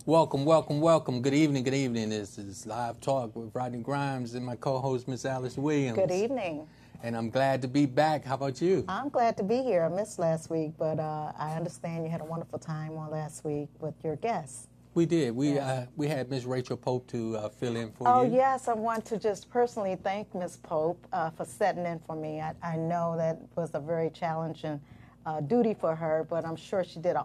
Welcome, welcome, welcome. Good evening, good evening. This is Live Talk with Rodney Grimes and my co-host, Miss Alice Williams. Good evening. And I'm glad to be back. How about you? I'm glad to be here. I missed last week, but I understand you had a wonderful time on last week with your guests. We did. We had Miss Rachel Pope to fill in for you. Oh, yes. I want to just personally thank Miss Pope for setting in for me. I know that was a very challenging duty for her, but I'm sure she did an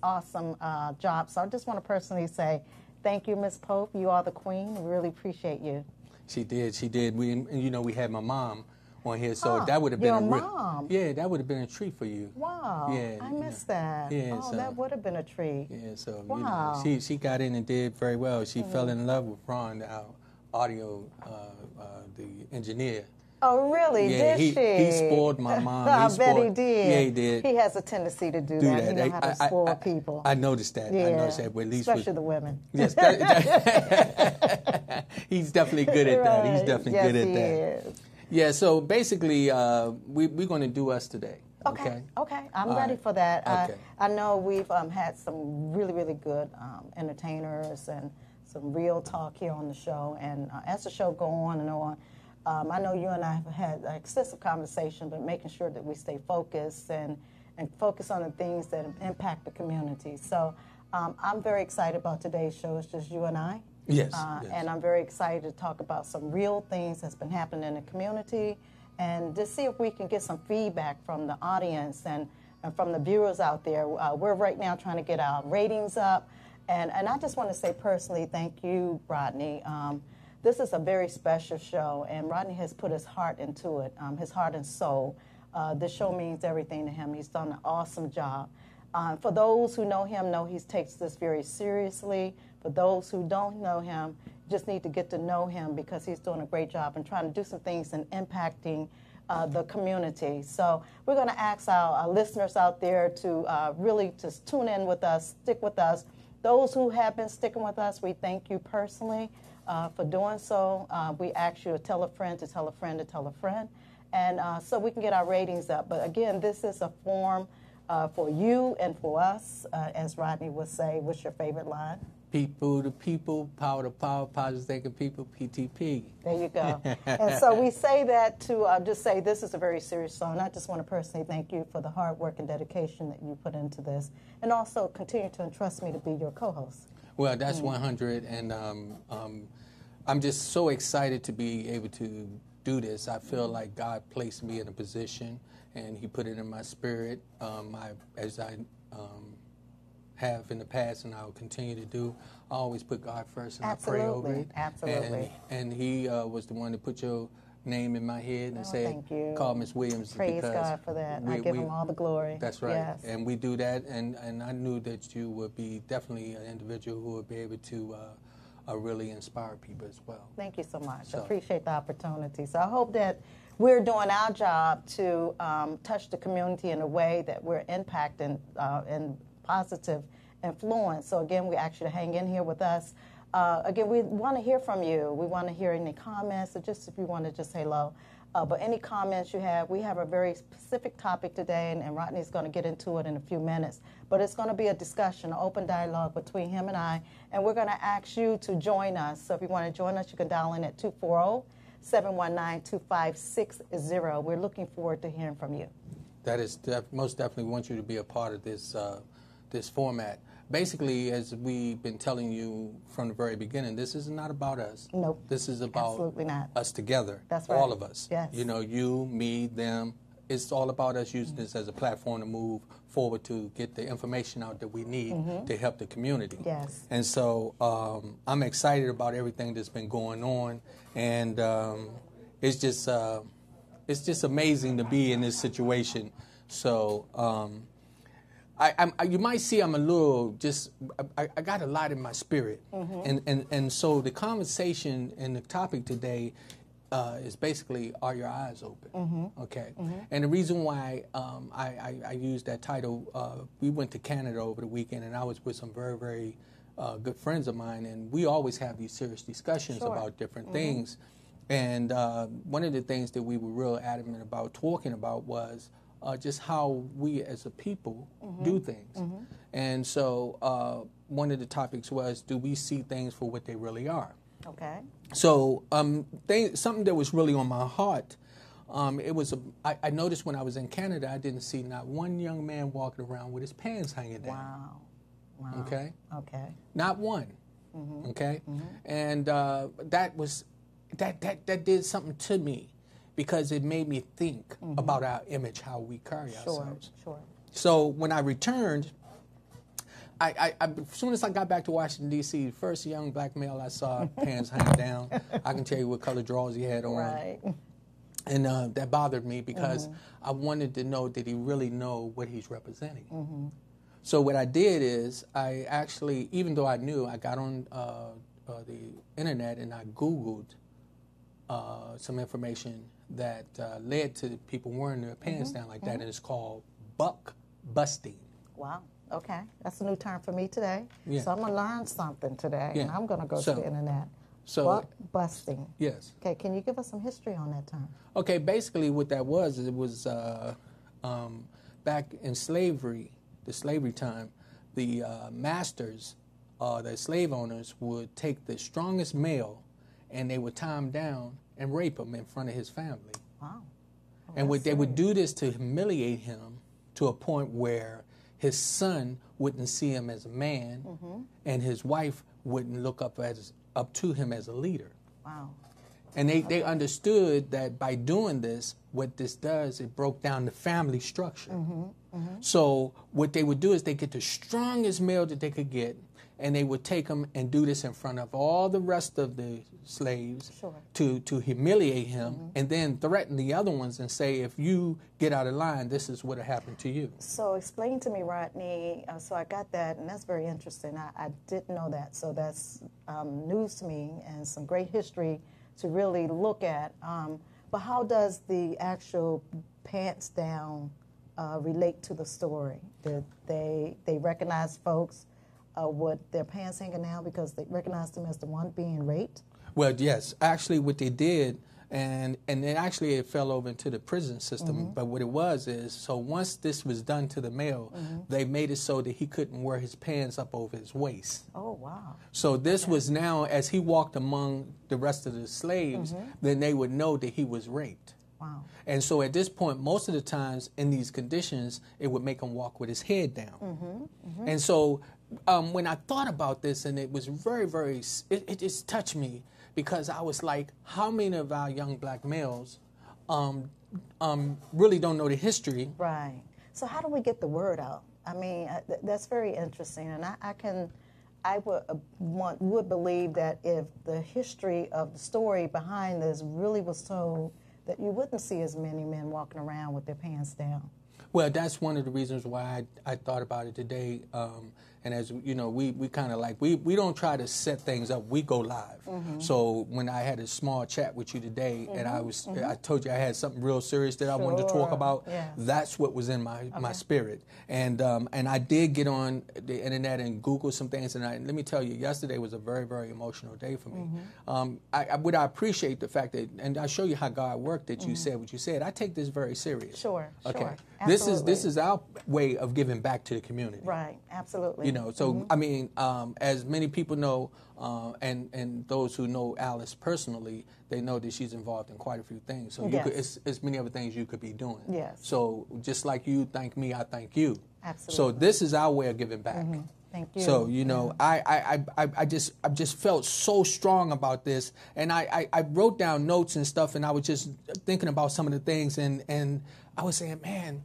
awesome job. So I just want to personally say thank you, Miss Pope. You are the queen. We really appreciate you. She did. She did. We had my mom on here, so that would have been your mom. Yeah, that would have been a treat for you. Wow. Yeah, I missed that. Yeah, so that would have been a treat. Yeah, so wow. She got in and did very well. She fell in love with Ron, our audio the engineer. Oh, really? Yeah, did she? He spoiled my mom. I bet he did. Yeah, he did. He has a tendency to do that. He knows how to spoil people. I noticed that. Yeah. I noticed that. Well, at least especially the women. Yes. He's definitely good at that. He's definitely good at that. Is. Yeah, so basically, we're going to do us today. Okay. I'm ready for that. Okay. I know we've had some really, really good entertainers and some real talk here on the show. And as the show go on and on, I know you and I have had extensive conversation, but making sure that we stay focused and focus on the things that impact the community. So I'm very excited about today's show. It's just you and I. Yes, yes. And I'm very excited to talk about some real things that's been happening in the community and just see if we can get some feedback from the audience and from the viewers out there. We're right now trying to get our ratings up. And I just want to say personally, thank you, Rodney. This is a very special show, and Rodney has put his heart into it, his heart and soul. This show means everything to him. He's done an awesome job. For those who know him, know he takes this very seriously. For those who don't know him, just need to get to know him because he's doing a great job and trying to do some things and impacting the community. So we're going to ask our listeners out there to really just tune in with us, stick with us. Those who have been sticking with us, we thank you personally for doing so. We ask you to tell a friend to tell a friend to tell a friend, and so we can get our ratings up. But again, this is a forum for you and for us, as Rodney would say. What's your favorite line? People to people, power to power, positive thinking people, PTP. There you go. And so we say that to just say this is a very serious song. I just want to personally thank you for the hard work and dedication that you put into this, and also continue to entrust me to be your co-host. Well, that's 100, and I'm just so excited to be able to do this. I feel like God placed me in a position, and He put it in my spirit, as I have in the past, and I'll continue to do. I always put God first, and Absolutely. I pray over it. Absolutely. And He was the one to put your name in my head and say, call Miss Williams. Praise God for that. I give Him all the glory. That's right. Yes. And we do that, and I knew that you would be definitely an individual who would be able to really inspire people as well. Thank you so much. I appreciate the opportunity. So I hope that we're doing our job to touch the community in a way that we're impacting and positive influence. So again, we ask you to hang in here with us. Again, we want to hear from you. We want to hear any comments, or just if you want to just say hello. But any comments you have, we have a very specific topic today, and Rodney's going to get into it in a few minutes. But it's going to be a discussion, an open dialogue between him and I, and we're going to ask you to join us. So if you want to join us, you can dial in at 240-719-2560. We're looking forward to hearing from you. That is most definitely want you to be a part of this this format. Basically, as we've been telling you from the very beginning, this is not about us. Nope. This is about absolutely not. us together. That's right. All of us. Yes. You know, you, me, them. It's all about us using this as a platform to move forward to get the information out that we need to help the community. Yes. And so I'm excited about everything that's been going on, and it's just amazing to be in this situation. So you might see I'm a little I got a lot in my spirit, and so the conversation and the topic today is basically, are your eyes open? Okay. And the reason why I used that title, we went to Canada over the weekend, and I was with some very, very good friends of mine, and we always have these serious discussions about different things. And one of the things that we were real adamant about talking about was, just how we as a people do things. And so one of the topics was, do we see things for what they really are? Okay. So something that was really on my heart, I noticed when I was in Canada, I didn't see not one young man walking around with his pants hanging down. Wow. Wow. Okay? Okay. Not one. Okay? And that did something to me, because it made me think about our image, how we carry ourselves. Sure. So when I returned, as soon as I got back to Washington, D.C., the first young black male I saw, pants hanging down. I can tell you what color drawers he had on. Right. And that bothered me, because I wanted to know, did he really know what he's representing? So what I did is, I actually, even though I knew, I got on the internet and I Googled some information that led to people wearing their pants down like that, and it's called buck busting. Wow. Okay. That's a new term for me today. Yeah. So I'm going to learn something today, and I'm going to go to the internet. So, buck busting. Yes. Okay. Can you give us some history on that term? Okay. Basically, what that was, it was back in slavery, the slavery time, the masters, the slave owners would take the strongest male, and they would tie him down and rape him in front of his family. Wow. And they would do this to humiliate him to a point where his son wouldn't see him as a man, and his wife wouldn't look up to him as a leader. Wow. And they understood that by doing this, what this does, it broke down the family structure. So what they would do is they get the strongest male that they could get, and they would take him and do this in front of all the rest of the slaves to humiliate him, and then threaten the other ones and say, if you get out of line, this is what will happen to you. So explain to me, Rodney, so I got that, and that's very interesting. I didn't know that, so that's news to me and some great history to really look at. But how does the actual pants down relate to the story? Did they recognize folks with their pants hanging down because they recognized them as the one being raped? Well, yes. Actually, what they did, and then actually it fell over into the prison system, but what it was is, so once this was done to the male, they made it so that he couldn't wear his pants up over his waist. Oh, wow. So this was now, as he walked among the rest of the slaves, then they would know that he was raped. Wow. And so at this point, most of the times in these conditions, it would make him walk with his head down. And so when I thought about this, and it was very, very, it just touched me, because I was like, how many of our young black males really don't know the history? Right. So how do we get the word out? I mean, that's very interesting, and I would believe that if the history of the story behind this really was told, that you wouldn't see as many men walking around with their pants down. Well, that's one of the reasons why I thought about it today. And as you know, we kind of like, we don't try to set things up, we go live. So when I had a small chat with you today, and I told you I had something real serious that I wanted to talk about, that's what was in my spirit. And I did get on the internet and Google some things, and let me tell you, yesterday was a very, very emotional day for me. I appreciate the fact that, and I show you how God worked, that you said what you said. I take this very serious. Sure. Okay. Absolutely. This is our way of giving back to the community. Right. Absolutely. You know, so I mean, as many people know, and those who know Alice personally, they know that she's involved in quite a few things. So you could, it's many other things you could be doing. Yes. So just like you thank me, I thank you. Absolutely. So this is our way of giving back. Thank you. So you know, I just felt so strong about this, and I wrote down notes and stuff, and I was just thinking about some of the things, and I was saying, man,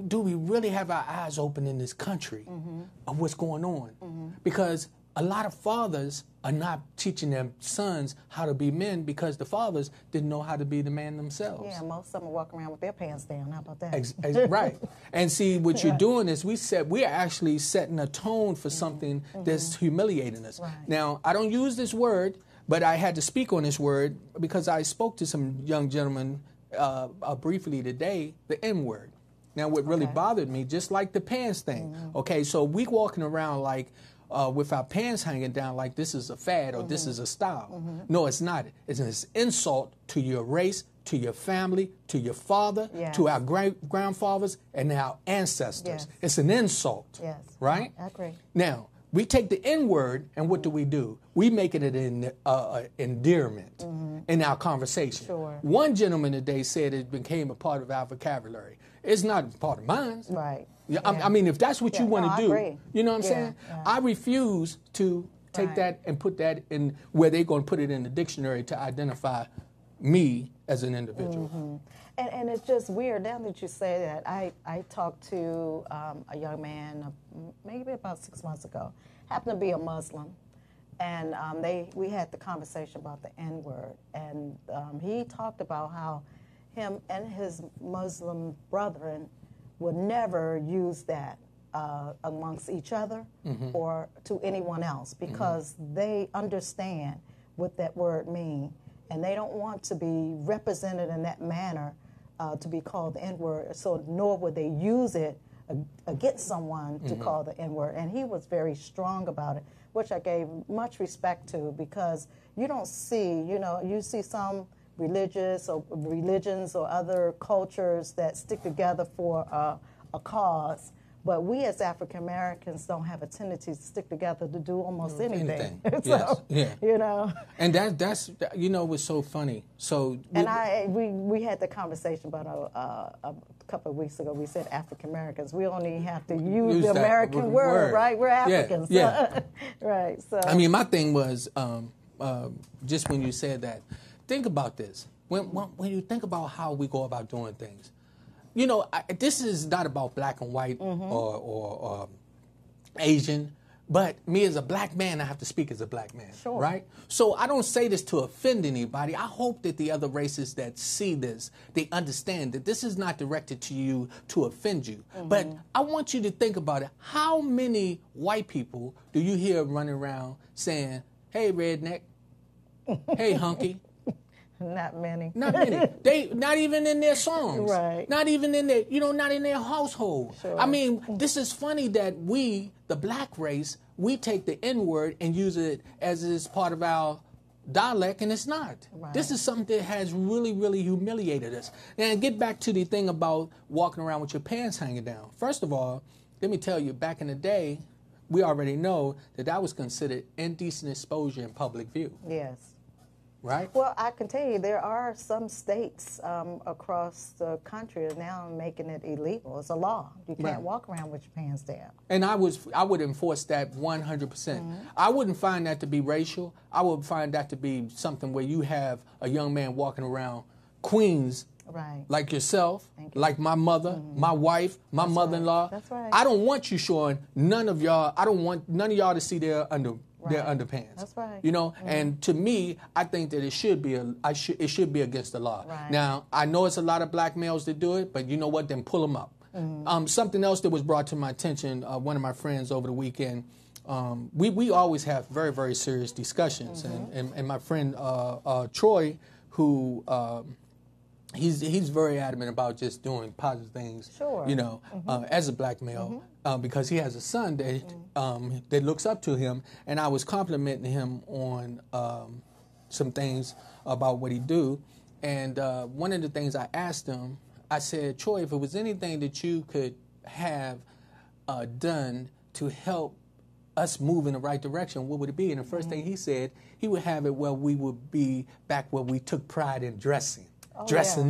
do we really have our eyes open in this country of what's going on? Because a lot of fathers are not teaching their sons how to be men, because the fathers didn't know how to be the man themselves. Yeah, most of them are walking around with their pants down. How about that? Right. And see, what you're doing is we are actually setting a tone for something that's humiliating us. Right. Now, I don't use this word, but I had to speak on this word because I spoke to some young gentlemen briefly today, the N-word. Now, what really bothered me, just like the pants thing, okay, so we walking around like with our pants hanging down like this is a fad or this is a style. No, it's not. It's an insult to your race, to your family, to your father, Yes. to our grandfathers, and our ancestors. Yes. It's an insult, Yes. right? I agree. Now, we take the N word, and what do? We make it an endearment in our conversation. Sure. One gentleman today said it became a part of our vocabulary. It's not a part of mine. Right. Yeah, Yeah. I mean, if that's what you Yeah, want no, to I do, agree. you know what I'm Yeah, saying? yeah. I refuse to take Right. that and put that in where they're going to put it in the dictionary to identify me as an individual. And it's just weird, now that you say that, I talked to a young man maybe about 6 months ago, happened to be a Muslim, and we had the conversation about the N-word, and he talked about how him and his Muslim brethren would never use that amongst each other or to anyone else, because they understand what that word means, and they don't want to be represented in that manner to be called the N-word, so nor would they use it against someone to call the N-word. And he was very strong about it, which I gave much respect to, because you don't see, you see some religions or other cultures that stick together for a cause. But we as African Americans don't have a tendency to stick together to do almost anything. So, Yes. Yeah. And that's what's so funny. So we had the conversation about a couple of weeks ago. We said African Americans. We only have to use the American word, right? We're Africans. Yeah. Right. So I mean, my thing was just when you said that, think about this. When you think about how we go about doing things. This is not about black and white or Asian, but me as a black man, I have to speak as a black man, sure. Right? So I don't say this to offend anybody. I hope that the other races that see this, they understand that this is not directed to you to offend you. But I want you to think about it. How many white people do you hear running around saying, "Hey, redneck, hey, hunky"? Not many. Not many. They not even in their songs. Right. Not even in their, not in their household. Sure. I mean, this is funny that we, the black race, we take the N-word and use it as is part of our dialect, and it's not. Right. This is something that has really, really humiliated us. And get back to the thing about walking around with your pants hanging down. First of all, let me tell you, back in the day, we already know that was considered indecent exposure in public view. Yes. Right? Well, I can tell you there are some states across the country that are now making it illegal. It's a law. You can't walk around with your pants down. And I would enforce that 100%. I wouldn't find that to be racial. I would find that to be something where you have a young man walking around Queens, right, like yourself, like my mother, my wife, my mother-in-law. Right. That's right. I don't want you showing none of y'all. I don't want none of y'all to see their underpants. That's right. And to me, I think that it should be against the law. Right. Now, I know it's a lot of black males that do it, but you know what? Then pull them up. Something else that was brought to my attention, one of my friends over the weekend, we always have very, very serious discussions. And my friend Troy, who he's very adamant about just doing positive things, sure. As a black male, because he has a son that looks up to him. And I was complimenting him on some things about what he do. And one of the things I asked him, I said, Troy, if it was anything that you could have done to help us move in the right direction, what would it be? And the first thing he said, he would have it where we would be back where we took pride in dressing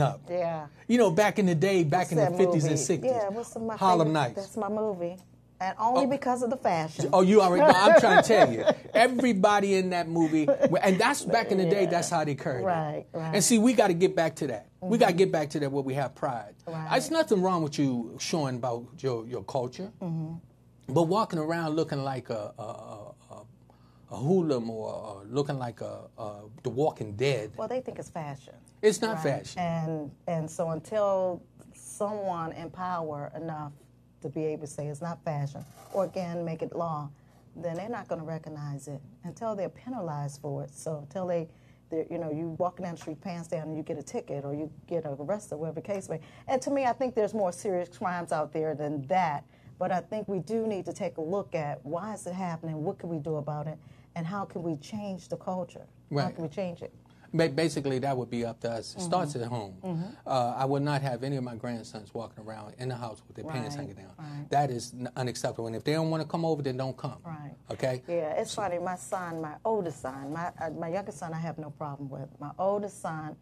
up. Yeah. Back in the day, back in the 50s and 60s. Yeah, what's my Harlem favorite? Nights. That's my movie. And only because of the fashion. Oh, you already know. I'm trying to tell you. Everybody in that movie, and that's back in the day, that's how they carried Right. And see, we got to get back to that. We got to get back to that where we have pride. Right. There's nothing wrong with you showing about your culture, but walking around looking like a hoodlum or looking like the Walking Dead. Well, they think it's fashion. It's not fashion. And so until someone in power enough to be able to say it's not fashion, or again, make it law, then they're not going to recognize it until they're penalized for it. So until you walking down the street, pants down, and you get a ticket, or you get arrested, whatever the case may be. And to me, I think there's more serious crimes out there than that. But I think we do need to take a look at why is it happening, what can we do about it, and how can we change the culture? Right. How can we change it? Basically, that would be up to us. It starts at home. I would not have any of my grandsons walking around in the house with their pants hanging down. That is unacceptable. And if they don't want to come over, then don't come. Right. Okay? Yeah, it's funny. My son, my oldest son, my youngest son I have no problem with. My oldest son,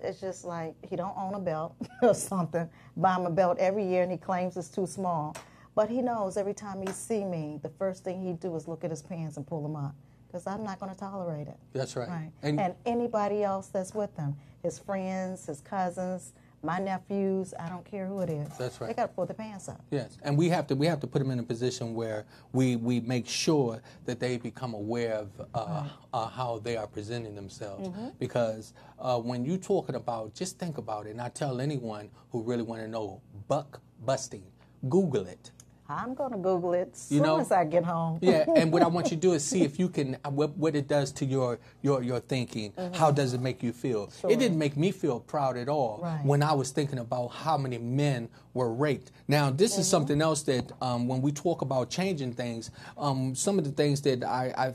it's just like he don't own a belt or something. Buy him a belt every year, and he claims it's too small. But he knows every time he see me, the first thing he do is look at his pants and pull them up, because I'm not going to tolerate it. That's right. Right. And anybody else that's with him, his friends, his cousins, my nephews, I don't care who it is. That's right. They got to pull their pants up. Yes, and we have to put them in a position where we make sure that they become aware of how they are presenting themselves. Because when you're talking about, just think about it, and I tell anyone who really want to know buck busting, Google it. I'm going to Google it as soon as I get home. Yeah, and what I want you to do is see if you can, what it does to your thinking. How does it make you feel? Sure. It didn't make me feel proud at all when I was thinking about how many men were raped. Now, this is something else that when we talk about changing things, some of the things that I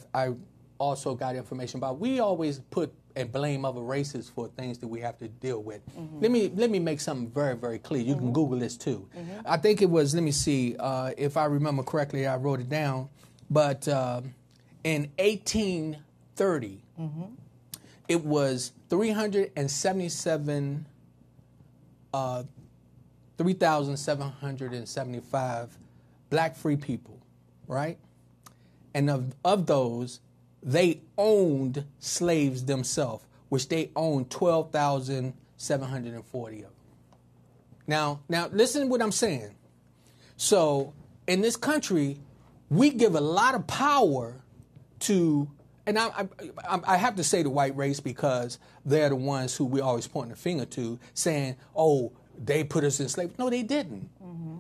also got information about, we always put and blame other races for things that we have to deal with. Let me make something very, very clear. You can Google this too. I think it was, let me see, if I remember correctly, I wrote it down, but in 1830, it was 3,775 black free people, right? And of those, they owned slaves themselves, which they owned 12,740 of them. Now, listen to what I'm saying. So, in this country, we give a lot of power to, and I have to say the white race because they're the ones who we always point the finger to, saying, oh, they put us in slavery. No, they didn't.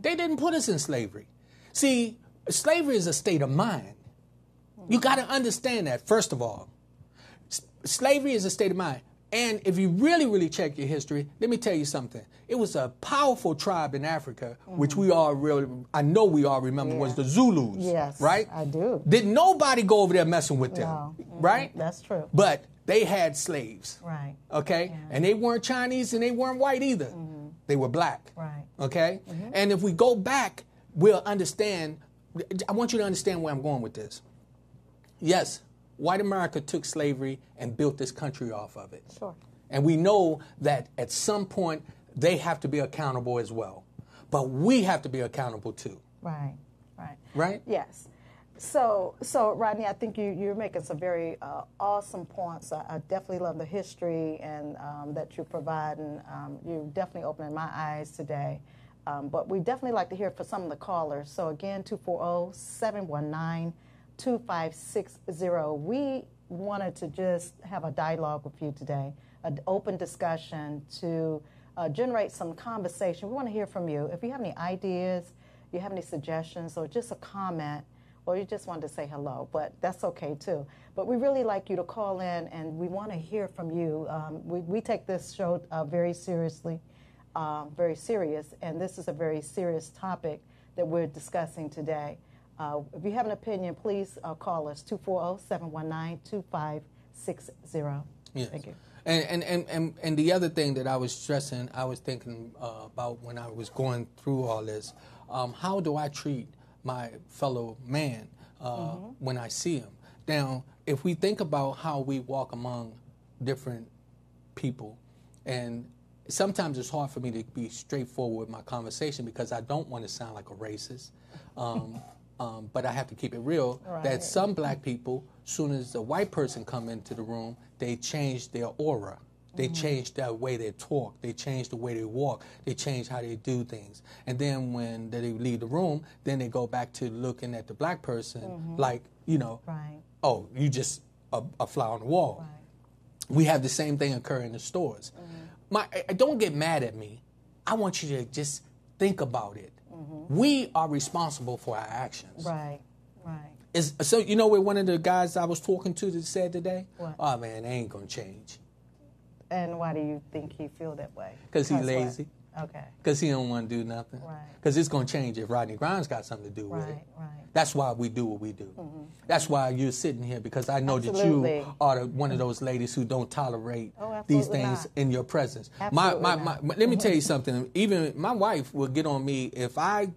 They didn't put us in slavery. See, slavery is a state of mind. You got to understand that, first of all. Slavery is a state of mind. And if you really, really check your history, let me tell you something. It was a powerful tribe in Africa, which we all really, I know we all remember, was the Zulus. Yes, right? I do. Did nobody go over there messing with them? No. Right? That's true. But they had slaves. Right. Okay? Yeah. And they weren't Chinese and they weren't white either. They were black. Right. Okay? And if we go back, we'll understand. I want you to understand where I'm going with this. Yes, white America took slavery and built this country off of it. Sure. And we know that at some point they have to be accountable as well. But we have to be accountable too. Right, right. Right? Yes. So Rodney, I think you're making some very awesome points. I definitely love the history and that you provide, and you're definitely opening my eyes today. But we definitely like to hear from some of the callers. So again, 240-719-2560. We wanted to just have a dialogue with you today, an open discussion to generate some conversation. We want to hear from you. If you have any ideas, you have any suggestions, or just a comment, or you just wanted to say hello, but that's okay too. But we really like you to call in, and we want to hear from you. We take this show very seriously, very serious, and this is a very serious topic that we're discussing today. If you have an opinion, please call us, 240-719-2560. Yes. Thank you. And the other thing that I was stressing, I was thinking about when I was going through all this, how do I treat my fellow man when I see him? Now, if we think about how we walk among different people, and sometimes it's hard for me to be straightforward with my conversation because I don't want to sound like a racist. But I have to keep it real, that some black people, soon as a white person come into the room, they change their aura. They change the way they talk. They change the way they walk. They change how they do things. And then when they leave the room, then they go back to looking at the black person like, oh, you just a fly on the wall. Right. We have the same thing occur in the stores. Don't get mad at me. I want you to just think about it. We are responsible for our actions. Right, right. So you know what one of the guys I was talking to that said today? What? Oh, man, they ain't going to change. And why do you think he feel that way? Because he's lazy. Okay. Because he don't want to do nothing. Right. Because it's going to change if Rodney Grimes got something to do with it. Right. That's why we do what we do. That's why you're sitting here, because I know Absolutely. that you are one of those ladies who don't tolerate these things in your presence. Let me tell you something. Even my wife will get on me if I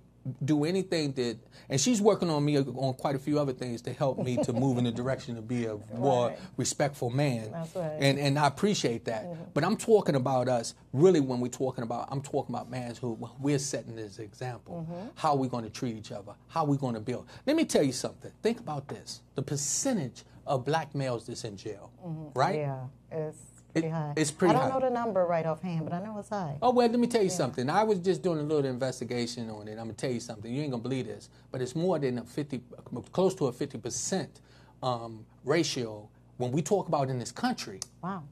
do anything that, and she's working on me on quite a few other things to help me to move in the direction to be a more respectful man. That's right. And I appreciate that. But I'm talking about us, really when we're talking about, I'm talking about mans who we're setting this example. How are we going to treat each other? How are we going to build? Let me tell you something. Think about this. The percentage of black males that's in jail, right? Yeah, it's pretty high. It's pretty high. I don't know the number right offhand, but I know it's high. Oh, well, let me tell you something. I was just doing a little investigation on it. I'm going to tell you something. You ain't going to believe this, but it's more than close to a 50% ratio when we talk about in this country. Wow.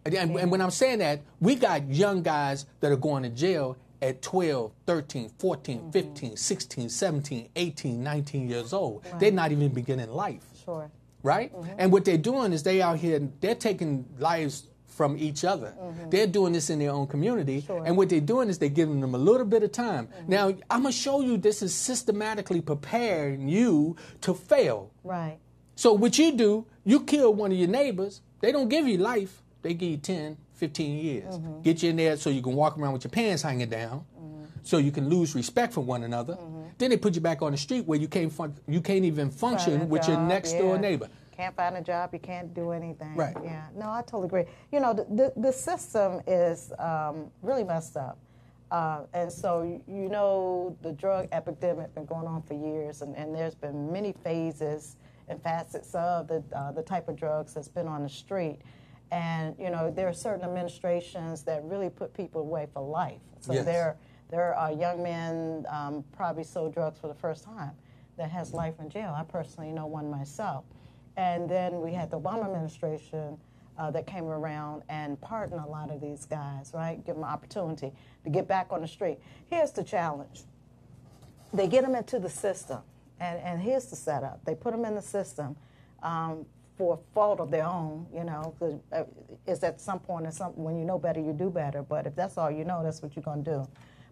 And when I'm saying that, we got young guys that are going to jail at 12, 13, 14, 15, 16, 17, 18, 19 years old. Right. They're not even beginning life. Sure. Right? And what they're doing is they out here, they're taking lives from each other. They're doing this in their own community. Sure. And what they're doing is they're giving them a little bit of time. Now, I'm going to show you this is systematically preparing you to fail. Right. So what you do, you kill one of your neighbors, they don't give you life. They give you 10, 15 years. Get you in there so you can walk around with your pants hanging down, so you can lose respect for one another. Then they put you back on the street where you can't even function with your next door neighbor. Can't find a job, you can't do anything. Right. Yeah. No, I totally agree. You know, the system is really messed up. And so, you know, the drug epidemic been going on for years, and there's been many phases and facets of the type of drugs that's been on the street. And, you know, there are certain administrations that really put people away for life. So there are young men probably sold drugs for the first time that has life in jail. I personally know one myself. And then we had the Obama administration that came around and pardoned a lot of these guys, right? Give them an opportunity to get back on the street. Here's the challenge. They get them into the system, and here's the setup. They put them in the system for fault of their own, you know, because it's at some point, when you know better, you do better. But if that's all you know, that's what you're going to do.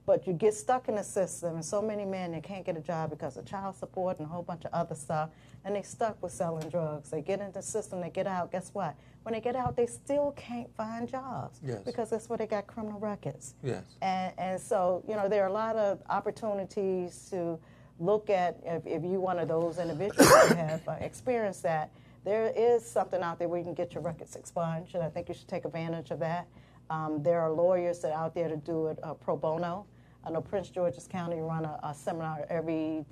But you get stuck in the system, and so many men, they can't get a job because of child support and a whole bunch of other stuff, and they stuck with selling drugs. They get into the system, they get out. Guess what? When they get out, they still can't find jobs because that's where they got criminal records. Yes. And so, you know, there are a lot of opportunities to look at, if you're one of those individuals who have experienced that, there is something out there where you can get your records expunged, and I think you should take advantage of that. There are lawyers that are out there to do it pro bono. I know Prince George's County run a seminar every,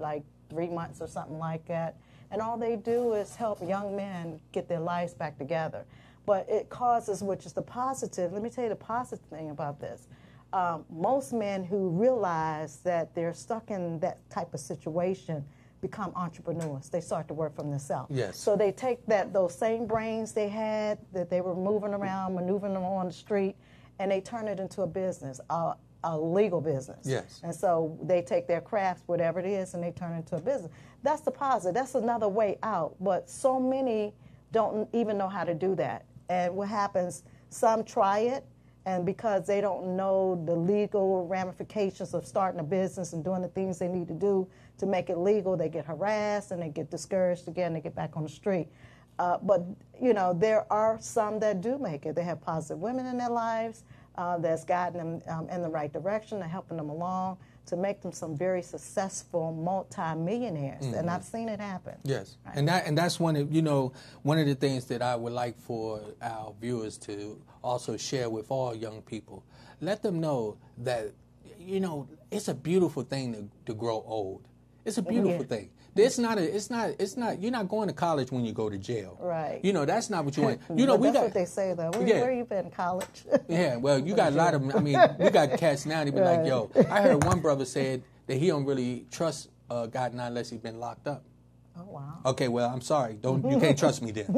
3 months or something like that. And all they do is help young men get their lives back together. But it causes, which is the positive, let me tell you the positive thing about this. Most men who realize that they're stuck in that type of situation become entrepreneurs. They start to work for themselves. Yes. So they take those same brains they had that they were moving around, maneuvering them on the street, and they turn it into a business, a legal business. Yes. And so they take their crafts, whatever it is, and they turn it into a business. That's the positive. That's another way out. But so many don't even know how to do that. And what happens, some try it, and because they don't know the legal ramifications of starting a business and doing the things they need to do to make it legal, they get harassed and they get discouraged again, they get back on the street. But, you know, there are some that do make it. They have positive women in their lives that's guiding them in the right direction and helping them along to make them some very successful multi-millionaires. And I've seen it happen. Yes. Right. And that's one of the things that I would like for our viewers to also share with all young people. Let them know that, you know, it's a beautiful thing to grow old. It's a beautiful thing. It's not. You're not going to college when you go to jail. Right. You know, that's not what you want. You know, that's what they say though. Where you been, college? Yeah. Well, you got a lot of. I mean, we got cats now. They be like, yo. I heard one brother said that he don't really trust God not unless he's been locked up. Oh wow. Okay. Well, I'm sorry. You can't trust me then.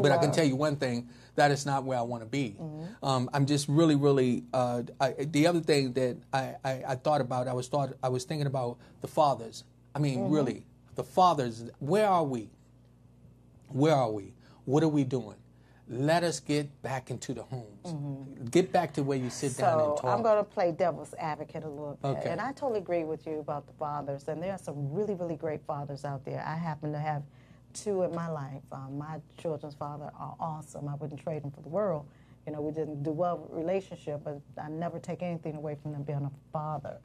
But I can tell you one thing. That is not where I want to be. I'm just really. The other thing that I thought about, I was thinking about the fathers. I mean, really, the fathers. Where are we? Where are we? What are we doing? let us get back into the homes. Get back to where you sit down and talk. So I'm going to play devil's advocate a little bit. Okay. And I totally agree with you about the fathers. And there are some really, really great fathers out there. I happen to have two in my life. My children's father are awesome. I wouldn't trade them for the world. You know, we didn't do well with relationship, but I never take anything away from them being a father.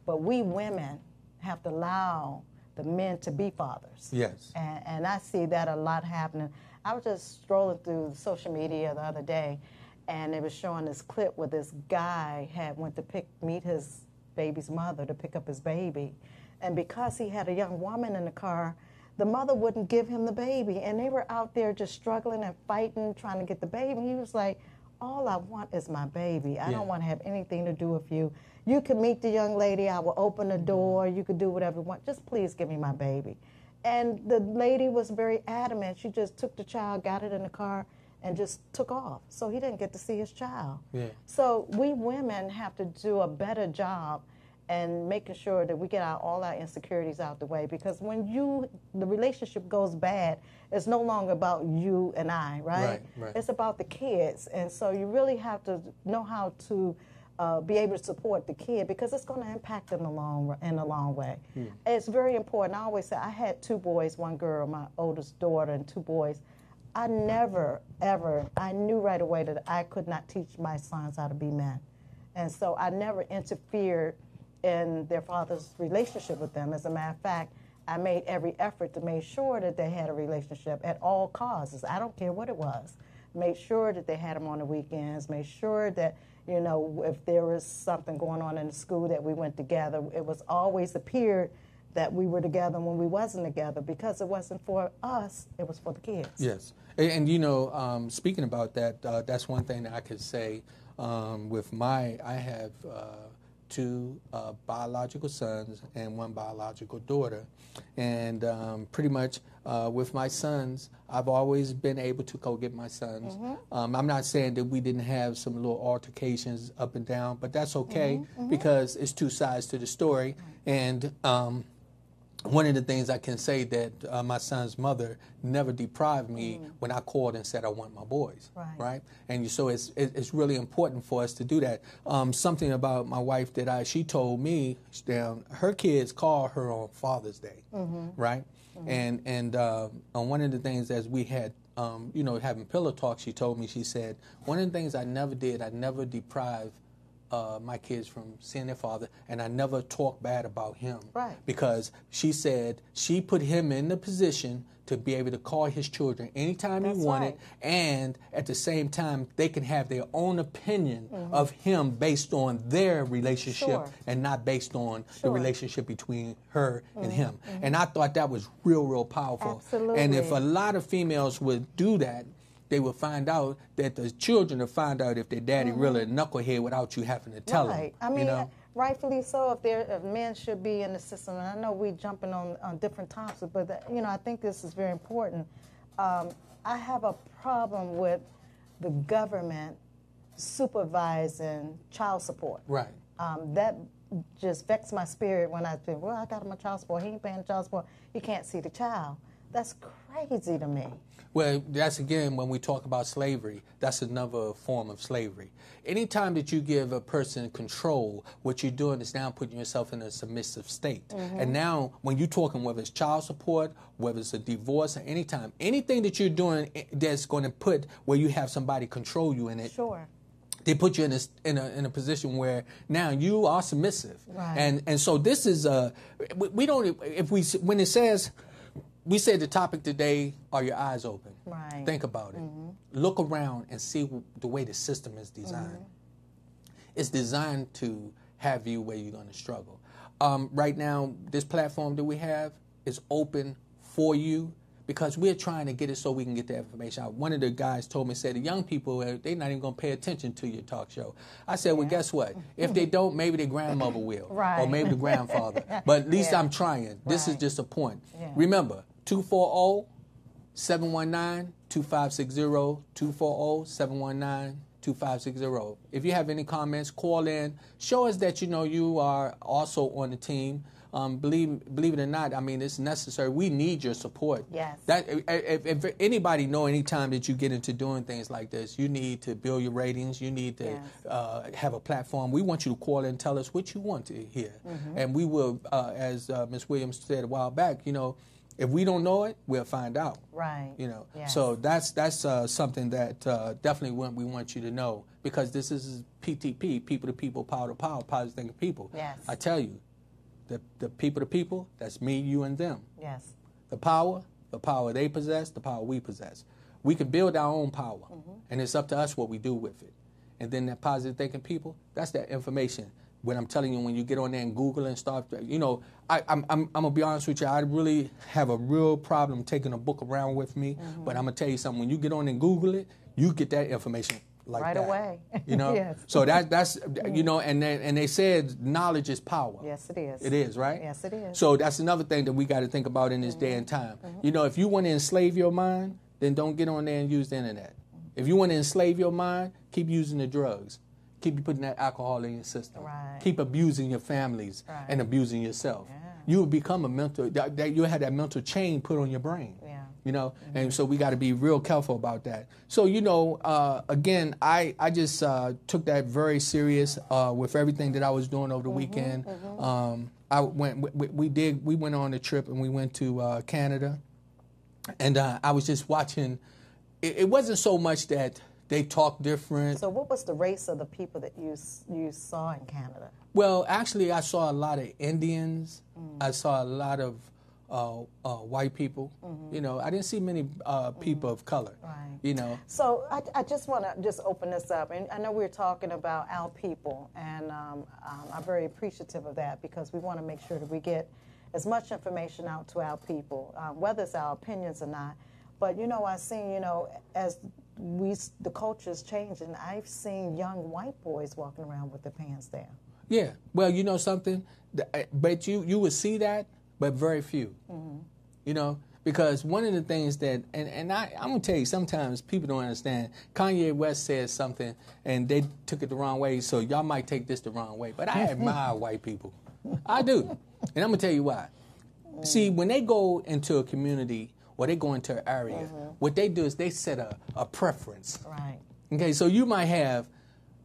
But we women have to allow the men to be fathers. Yes. And I see that a lot happening. I was just strolling through social media the other day, and it was showing this clip where this guy went to meet his baby's mother to pick up his baby. And because he had a young woman in the car, the mother wouldn't give him the baby. And they were out there just struggling and fighting, trying to get the baby. And he was like, all I want is my baby. I don't want to have anything to do with you. You can meet the young lady. I will open the door. You can do whatever you want. Just please give me my baby. And the lady was very adamant. She just took the child, got it in the car, and just took off. So he didn't get to see his child. Yeah. So we women have to do a better job and making sure that we get all our insecurities out the way. Because when the relationship goes bad, it's no longer about you and I, right? Right. It's about the kids. And so you really have to know how to be able to support the kid, because it's going to impact in the long way. It's very important. I always say, I had two boys, one girl, my oldest daughter, and two boys. I never, ever, I knew right away that I could not teach my sons how to be men. And so I never interfered in their father's relationship with them. As a matter of fact, I made every effort to make sure that they had a relationship at all costs. I don't care what it was. Made sure that they had them on the weekends, made sure that, you know, if there was something going on in the school that we went together, it was always appeared that we were together when we wasn't together, because it wasn't for us, it was for the kids. Yes. And you know, speaking about that, that's one thing that I could say with I have two biological sons and one biological daughter. And pretty much with my sons, I've always been able to go get my sons. I'm not saying that we didn't have some little altercations up and down, but that's okay because it's two sides to the story. And one of the things I can say that my son's mother never deprived me when I called and said I want my boys, right? And so it's really important for us to do that. Something about my wife that she told me, her kids call her on Father's Day, right? And on one of the things as we had, you know, having pillow talk, she told me, she said, one of the things I never did, I never deprived my kids from seeing their father, and I never talked bad about him. Right. Because she said she put him in the position to be able to call his children anytime he wanted, and at the same time, they can have their own opinion of him based on their relationship and not based on the relationship between her and him. And I thought that was real, real powerful. Absolutely. And if a lot of females would do that, they will find out that the children will find out if their daddy really a knucklehead without you having to tell them. I mean, you know? rightfully so, if men should be in the system. And I know we're jumping on different topics, but you know, I think this is very important. I have a problem with the government supervising child support. Right. That just vexed my spirit when I think, well, I got him a child support. He ain't paying child support. He can't see the child. That's crazy to me. Well, that's again, when we talk about slavery, that's another form of slavery. Anytime that you give a person control, what you're doing is now putting yourself in a submissive state. And now, when you're talking, whether it's child support, whether it's a divorce, or anything that you're doing that's going to put where you have somebody control you in it. Sure. They put you in a position where now you are submissive. Right. And so this is when it says. We said the topic today, are your eyes open? Right. Think about it. Look around and see the way the system is designed. It's designed to have you where you're going to struggle. Right now, this platform that we have is open for you because we're trying to get it so we can get the information out. One of the guys told me, said, the young people, they're not even going to pay attention to your talk show. I said, well, guess what? If they don't, maybe their grandmother will. Or maybe the grandfather. But at least I'm trying. This is just a point. Remember, 240-719-2560, 240-719-2560. If you have any comments, call in. Show us that you know you are also on the team. believe it or not, I mean, it's necessary. We need your support. Yes. That if anybody know any time that you get into doing things like this, you need to build your ratings. You need to have a platform. We want you to call in and tell us what you want to hear, and we will, as Ms. Williams said a while back, you know, if we don't know it, we'll find out. Right. You know. Yes. So that's something that definitely we want you to know, because this is PTP, people to people, power to power, positive thinking people. Yes. I tell you, the people to people, that's me, you, and them. Yes. The power they possess, the power we possess. We can build our own power, and it's up to us what we do with it. And then that positive thinking people, that's that information. When I'm telling you, when you get on there and Google and start, you know, I'm gonna be honest with you. I really have a real problem taking a book around with me. But I'm gonna tell you something. When you get on and Google it, you get that information like right that. away. You know. Yes. So that's you know, and they said knowledge is power. Yes, it is. It is, right? Yes, it is. So that's another thing that we got to think about in this day and time. You know, if you want to enslave your mind, then don't get on there and use the internet. If you want to enslave your mind, keep using the drugs. Keep putting that alcohol in your system. Right. Keep abusing your families and abusing yourself. Yeah. You will become a mental, you'll have that mental chain put on your brain. Yeah. You know, and so we got to be real careful about that. So, you know, again, I just took that very serious with everything that I was doing over the weekend. We went on a trip and we went to Canada, and I was just watching. It wasn't so much that they talk different. So what was the race of the people that you saw in Canada? Well, actually, I saw a lot of Indians. I saw a lot of white people. You know, I didn't see many people of color. Right. You know. So I just want to just open this up. And I know we're talking about our people, and I'm very appreciative of that, because we want to make sure that we get as much information out to our people, whether it's our opinions or not. But, you know, I've seen, you know, as the culture is changing, I've seen young white boys walking around with their pants down. Yeah. Well, you know something? But you would see that, but very few. You know, because one of the things that, and I'm going to tell you, sometimes people don't understand. Kanye West said something, and they took it the wrong way, so y'all might take this the wrong way. But I admire white people. I do. And I'm going to tell you why. See, when they go into a community, or they go into an area, what they do is they set a preference. Right. Okay, so you might have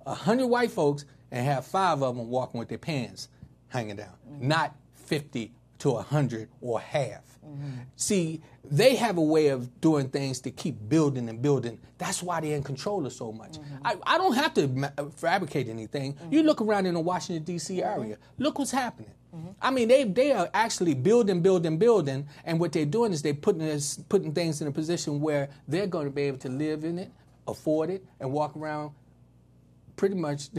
100 white folks and have 5 of them walking with their pants hanging down, not 50 to 100 or half. See, they have a way of doing things to keep building and building. That's why they're in control of so much. I don't have to fabricate anything. You look around in the Washington, D.C. area. Look what's happening. I mean, they are actually building, and what they're doing is they're putting things in a position where they're going to be able to live in it, afford it, and walk around pretty much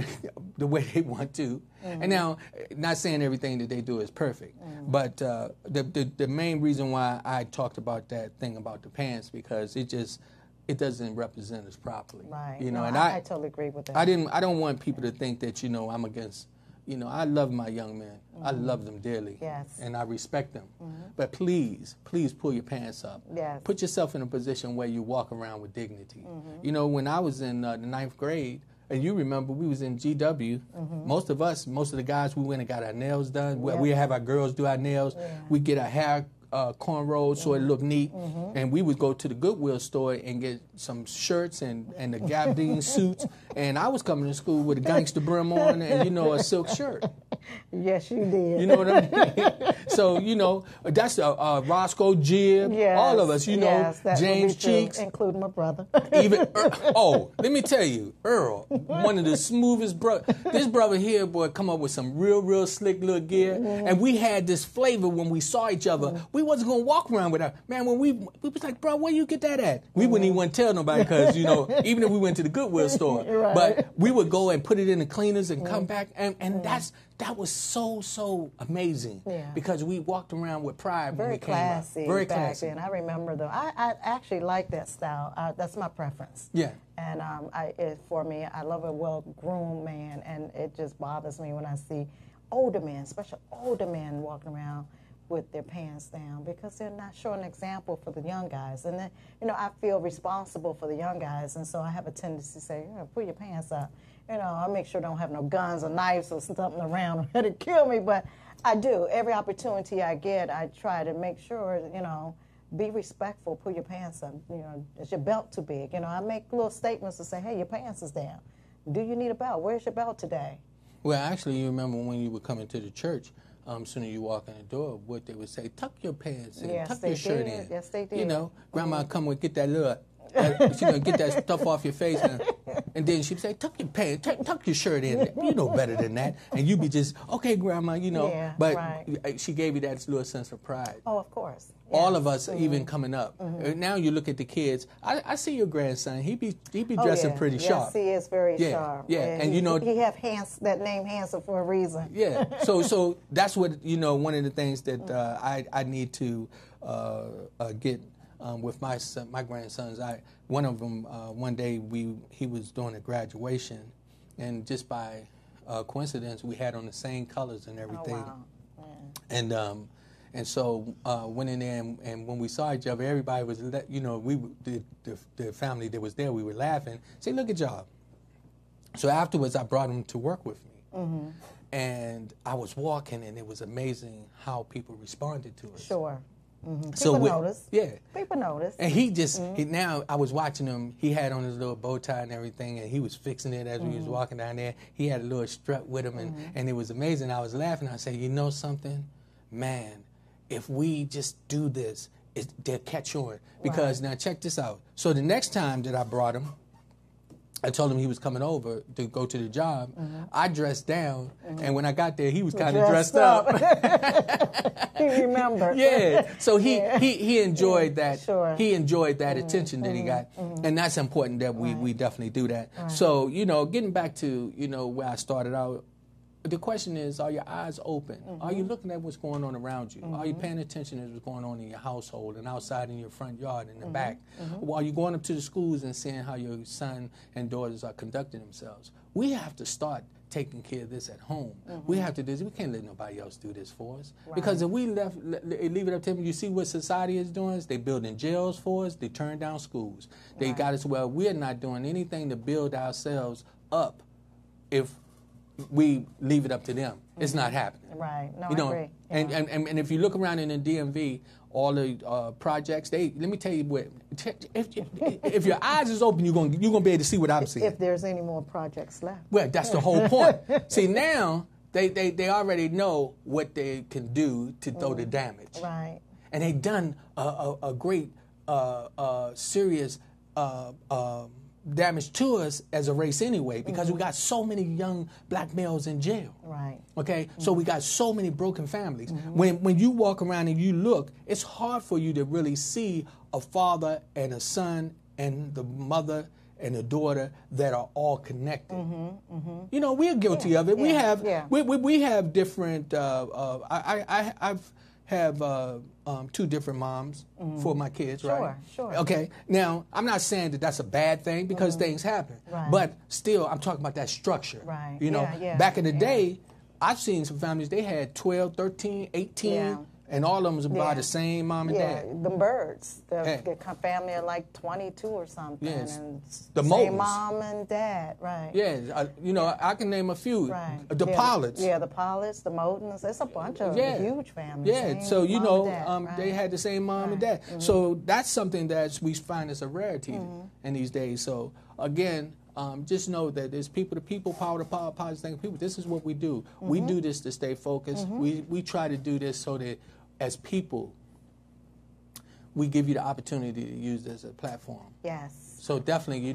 the way they want to. And now, not saying everything that they do is perfect, but the main reason why I talked about that thing about the pants, because it doesn't represent us properly. Right. You know, no, and I totally agree with that. I don't want people to think that, you know, I'm against. You know, I love my young men. I love them dearly. Yes. And I respect them. But please pull your pants up. Yes. Put yourself in a position where you walk around with dignity. You know, when I was in the 9th grade, and you remember we was in GW, most of the guys, we went and got our nails done. We have our girls do our nails. Yeah. We get our hair cornrows so it looked neat. And we would go to the Goodwill store and get some shirts and the gabardine suits. And I was coming to school with a gangster brim on and, you know, a silk shirt. Yes, you did. You know what I mean? So, you know, that's Roscoe Jib, all of us, you know, James Cheeks. Including my brother. Even let me tell you, Earl, one of the smoothest brothers. This brother here, boy, come up with some real slick little gear. And we had this flavor when we saw each other. We wasn't going to walk around with her. Man, when we was like, bro, where you get that at? We wouldn't even want to tell nobody because, you know, even if we went to the Goodwill store. Right. But we would go and put it in the cleaners and come back. And that was so amazing because we walked around with pride when we came up. Very classy. And I remember, though, I actually like that style. That's my preference. Yeah. And for me, I love a well-groomed man, and it just bothers me when I see older men, especially older men, walking around with their pants down because they're not showing an example for the young guys. And then, you know, I feel responsible for the young guys, and so I have a tendency to say, pull your pants up. You know, I make sure I don't have no guns or knives or something around ready to kill me, but I do. Every opportunity I get, I try to make sure, be respectful, pull your pants up, is your belt too big? I make little statements to say, hey, your pants is down. Do you need a belt? Where's your belt today? Well, actually, you remember when you were coming to the church, soon as you walk in the door, what they would say, tuck your pants in, yes, tuck your shirt in. Yes, they did. Grandma come and get that little, she's going to get that stuff off your face, and then she'd say, tuck your pants, tuck your shirt in. You know better than that. And you'd be just, okay, Grandma, Yeah, but right. she gave you that little sense of pride. Oh, of course. All of us, even coming up. Now you look at the kids. I see your grandson. He be dressing pretty sharp. Yes, he is very sharp. Yeah, and he have that name Hanson for a reason. Yeah. So that's what one of the things that I need to get with my son, my grandsons. One of them one day he was doing a graduation, and just by coincidence we had on the same colors and everything. Oh, wow. And so went in there, and when we saw each other, everybody was, the family that was there, we were laughing. Say, look at y'all. So afterwards, I brought him to work with me. And I was walking, and it was amazing how people responded to us. Sure. So people notice. Yeah. People notice. And he just, now I was watching him, he had on his little bow tie and everything, and he was fixing it as we was walking down there. He had a little strut with him, and it was amazing. I was laughing. I said, you know something? Man, if we just do this, they'll catch on. Because now check this out. So the next time that I brought him, I told him he was coming over to go to the job. I dressed down, and when I got there, he was kind of dressed up. He remembered. Yeah. So he enjoyed that. Sure. He enjoyed that attention that he got, and that's important that we definitely do that. Right. So getting back to where I started out. The question is, are your eyes open? Are you looking at what's going on around you? Are you paying attention to what's going on in your household and outside in your front yard and the back? Are you going up to the schools and seeing how your son and daughters are conducting themselves? We have to start taking care of this at home. We have to do this. We can't let nobody else do this for us. Right. Because if we leave it up to them, you see what society is doing? They building jails for us. They turn down schools. They got us, well, we're not doing anything to build ourselves up if we leave it up to them. It's not happening. Right. No, I agree. And if you look around in the DMV, all the projects, let me tell you what, if your eyes is open, you're gonna be able to see what I'm seeing. If there's any more projects left. Well, that's the whole point. See, now they already know what they can do to throw the damage. Right. And they've done a great, serious damage to us as a race anyway, because we got so many young black males in jail. Right. Okay? So we got so many broken families. When you walk around and you look, it's hard for you to really see a father and a son and the mother and a daughter that are all connected. We're guilty of it. We have different. I have two different moms for my kids, right? Sure. Okay. Now, I'm not saying that that's a bad thing, because things happen. Right. But still, I'm talking about that structure. Right. Back in the day, I've seen some families, they had 12, 13, 18, and all of them was by the same mom and dad. The Birds, the family of like 22 or something. Yes. And The same Motons. mom and dad, right. Yeah, I can name a few. Right. The Pollards. Yeah, the Pollards, the Motons. It's a bunch of huge families. Yeah, so mom and dad, they had the same mom and dad. So that's something that we find as a rarity in these days. So again, just know that there's people to people, power to power, power to people. This is what we do. We do this to stay focused. We try to do this so that as people, we give you the opportunity to use this as a platform. Yes. So definitely,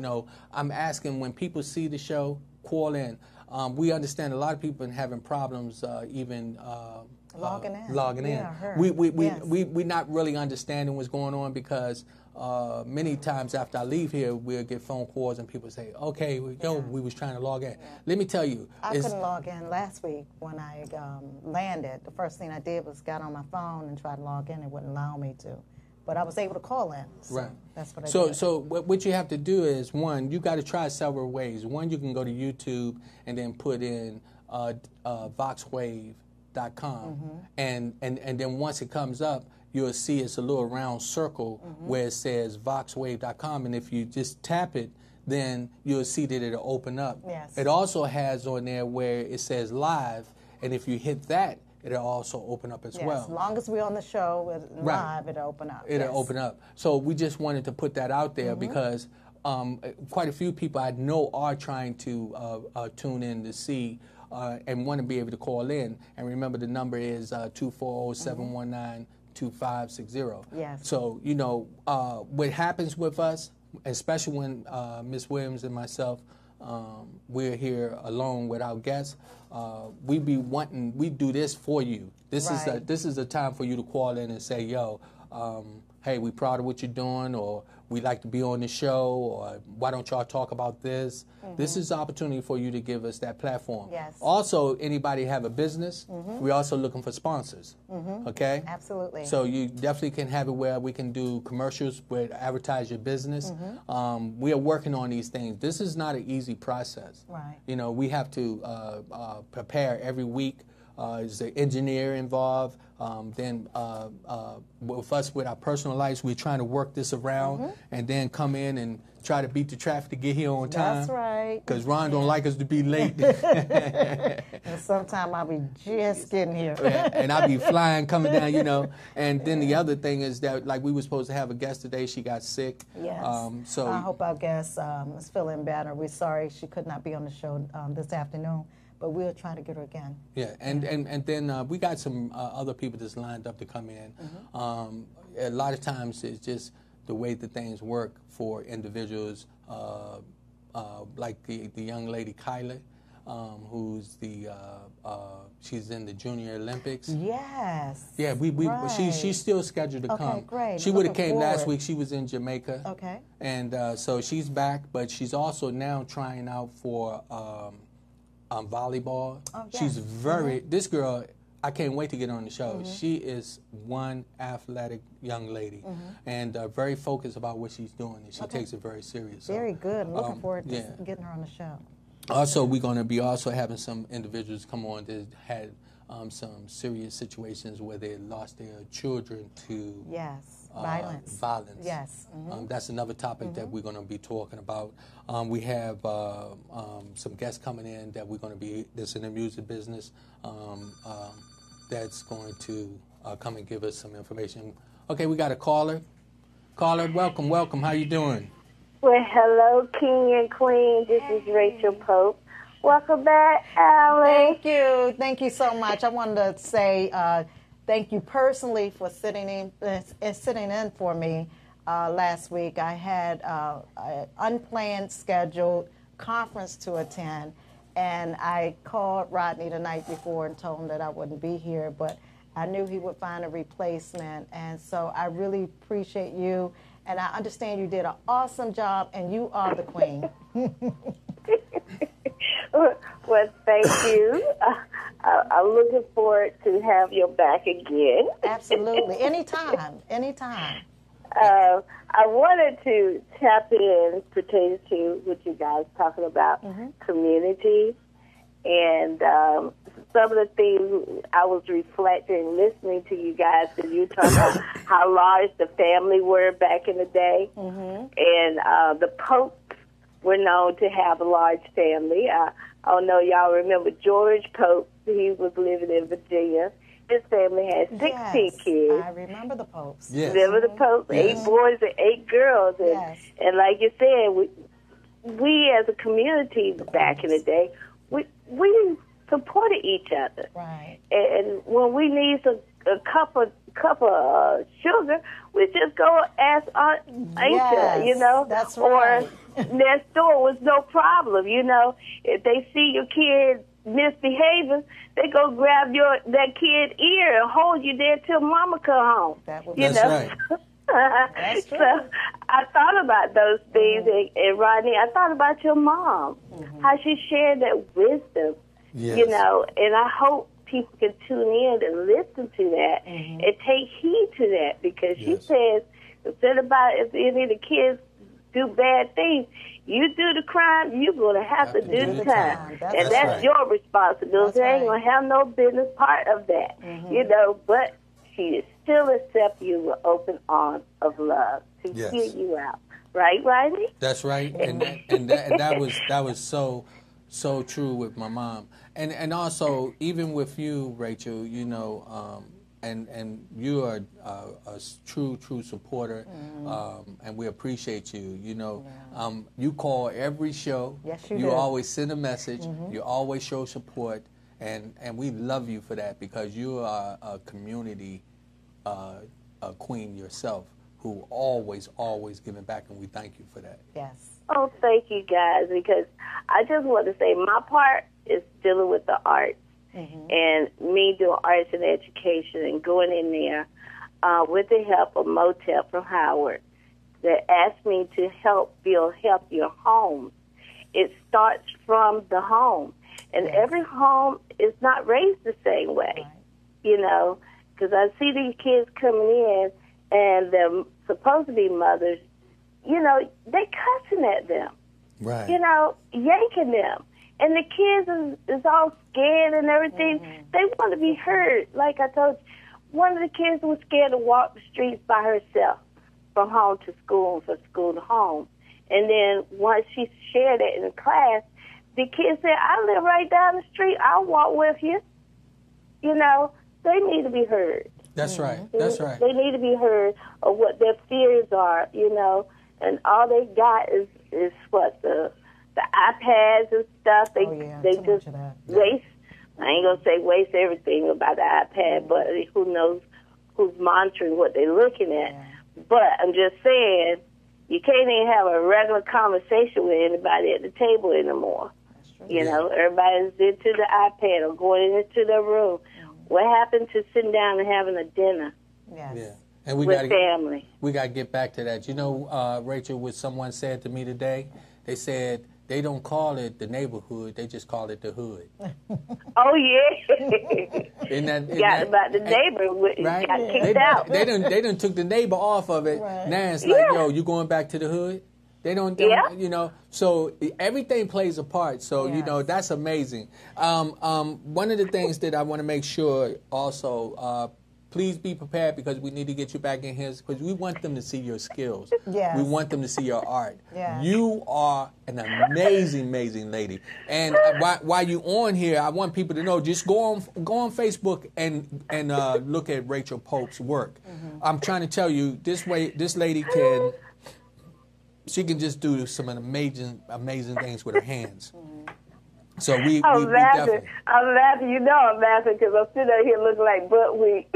I'm asking when people see the show, call in. We understand a lot of people are having problems even logging in. Yeah, I heard. We're not really understanding what's going on, because many times after I leave here, we'll get phone calls and people say, okay, we was trying to log in. Let me tell you. I couldn't log in last week when I landed. The first thing I did was got on my phone and tried to log in. It wouldn't allow me to. But I was able to call in. So right. That's what I did. So what you have to do is, one, you got to try several ways. One, you can go to YouTube and then put in voxwave.com. And then once it comes up, you'll see it's a little round circle where it says voxwave.com, and if you just tap it, then you'll see that it'll open up. Yes. It also has on there where it says live, and if you hit that, it'll also open up as yes, well. As long as we're on the show live, it'll open up. It'll open up. So we just wanted to put that out there because quite a few people I know are trying to tune in to see and want to be able to call in. And remember, the number is 240-719-2560. Yes. So, you know, what happens with us, especially when Ms. Williams and myself, we're here alone with our guests, we do this for you. This is a time for you to call in and say, yo, hey, we proud of what you're doing, or we'd like to be on the show, or why don't y'all talk about this? This is an opportunity for you to give us that platform. Yes. Also, anybody have a business, we're also looking for sponsors, okay? Absolutely. So you definitely can have it where we can do commercials where advertise your business. We are working on these things. This is not an easy process. Right. You know, we have to prepare every week. There's an engineer involved. Then with us, with our personal lives, we're trying to work this around and then come in and try to beat the traffic to get here on time. That's right. Because Ron don't like us to be late. And sometimes I'll be just getting here. And I'll be flying, coming down, you know. And then the other thing is that, like, we were supposed to have a guest today. She got sick. Yes. So I hope our guest is feeling better. We're sorry she could not be on the show this afternoon, but we'll try to get her again. Yeah, and then we got some other people that's lined up to come in. A lot of times it's just the way that things work for individuals, like the young lady Kyla, who's she's in the Junior Olympics. Yes. Yeah, she's still scheduled to come. Okay, great. She would have Looking came last forward. week. She was in Jamaica. Okay. And so she's back, but she's also now trying out for volleyball. Oh, yes. She's this girl, I can't wait to get her on the show. She is one athletic young lady and very focused about what she's doing, and she takes it very serious. Very good. I'm looking forward to yeah. getting her on the show. Also, we're going to be also having some individuals come on that had some serious situations where they lost their children to violence. Violence. Yes. That's another topic that we're going to be talking about. We have some guests coming in that we're going to be that's in the music business that's going to come and give us some information. Okay, we got a caller. Caller, welcome. How you doing? Well, hello, King and Queen. This is Rachel Pope. Welcome back, Alan. Thank you so much. I wanted to say thank you personally for sitting in for me last week. I had an unplanned scheduled conference to attend, and I called Rodney the night before and told him that I wouldn't be here, but I knew he would find a replacement, and so I really appreciate you, and I understand you did an awesome job, and you are the queen. Well, thank you. I'm looking forward to have you back again. Absolutely. Anytime. I wanted to tap in pertaining to what you guys talking about, community, and some of the things I was reflecting, listening to you guys, and you talking about how large the family were back in the day, and the Popes were known to have a large family. I don't know, y'all remember George Pope. He was living in Virginia. His family had 16 kids. I remember the Popes. Yes. Remember the Popes? Yes. 8 boys and 8 girls. And, and like you said, we as a community back in the day, we supported each other. Right. And when we need a cup of sugar, we just go ask Aunt Aisha, you know. That's right. Or next door was no problem, you know. If they see your kid misbehaving, they go grab that kid ear and hold you there till mama come home. That's right. That's true. So I thought about those things, and Rodney, I thought about your mom, how she shared that wisdom, you know, and I hope people can tune in and listen to that and take heed to that, because she says, instead about if any of the kids do bad things, you do the crime, you're going to have to do the time. That's right. your responsibility. They ain't going to have no business part of that, you know, but she still accept you with open arms of love to hear you out. Right, Rodney? That's right, and that was So true with my mom, and also even with you, Rachel. You know, and you are a true supporter, and we appreciate you. You know, you call every show. Yes, you do. do. Always send a message. You always show support, and we love you for that because you are a community queen yourself, who always giving back, and we thank you for that. Yes. Oh, thank you guys, because I just want to say my part is dealing with the arts and me doing arts and education and going in there with the help of Motel from Howard that asked me to help build healthier homes. It starts from the home, and every home is not raised the same way, you know, because I see these kids coming in and they're supposed to be mothers, you know, they cussing at them, you know, yanking them. And the kids is all scared and everything. They want to be heard. Like I told you, one of the kids was scared to walk the streets by herself from home to school and from school to home. And then once she shared it in class, the kids said, I live right down the street. I'll walk with you. You know, they need to be heard. That's right. That's right. They need to be heard of what their fears are, you know. And all they got is what, the iPads and stuff. They just waste. I ain't gonna say waste everything about the iPad, but who knows who's monitoring what they're looking at. But I'm just saying, you can't even have a regular conversation with anybody at the table anymore. You know, everybody's into the iPad or going into their room. What happened to sitting down and having a dinner? Yes. And with family. We got to get back to that. You know, Rachel, what someone said to me today, they said they don't call it the neighborhood, they just call it the hood. Oh, yeah. About the neighbor, right? Got kicked out. They done took the neighbor off of it. Right. Now it's like, yo, you going back to the hood? They don't, you know, so everything plays a part. So, you know, that's amazing. One of the things that I want to make sure also, please be prepared because we need to get you back in here because we want them to see your skills. Yes. We want them to see your art. Yes. You are an amazing lady. And while you're on here, I want people to know, just go on Facebook and look at Rachel Pope's work. I'm trying to tell you, this lady she can just do some amazing things with her hands. So we definitely. I'm laughing. You know I'm laughing because I'm sitting out here looking like butt weak.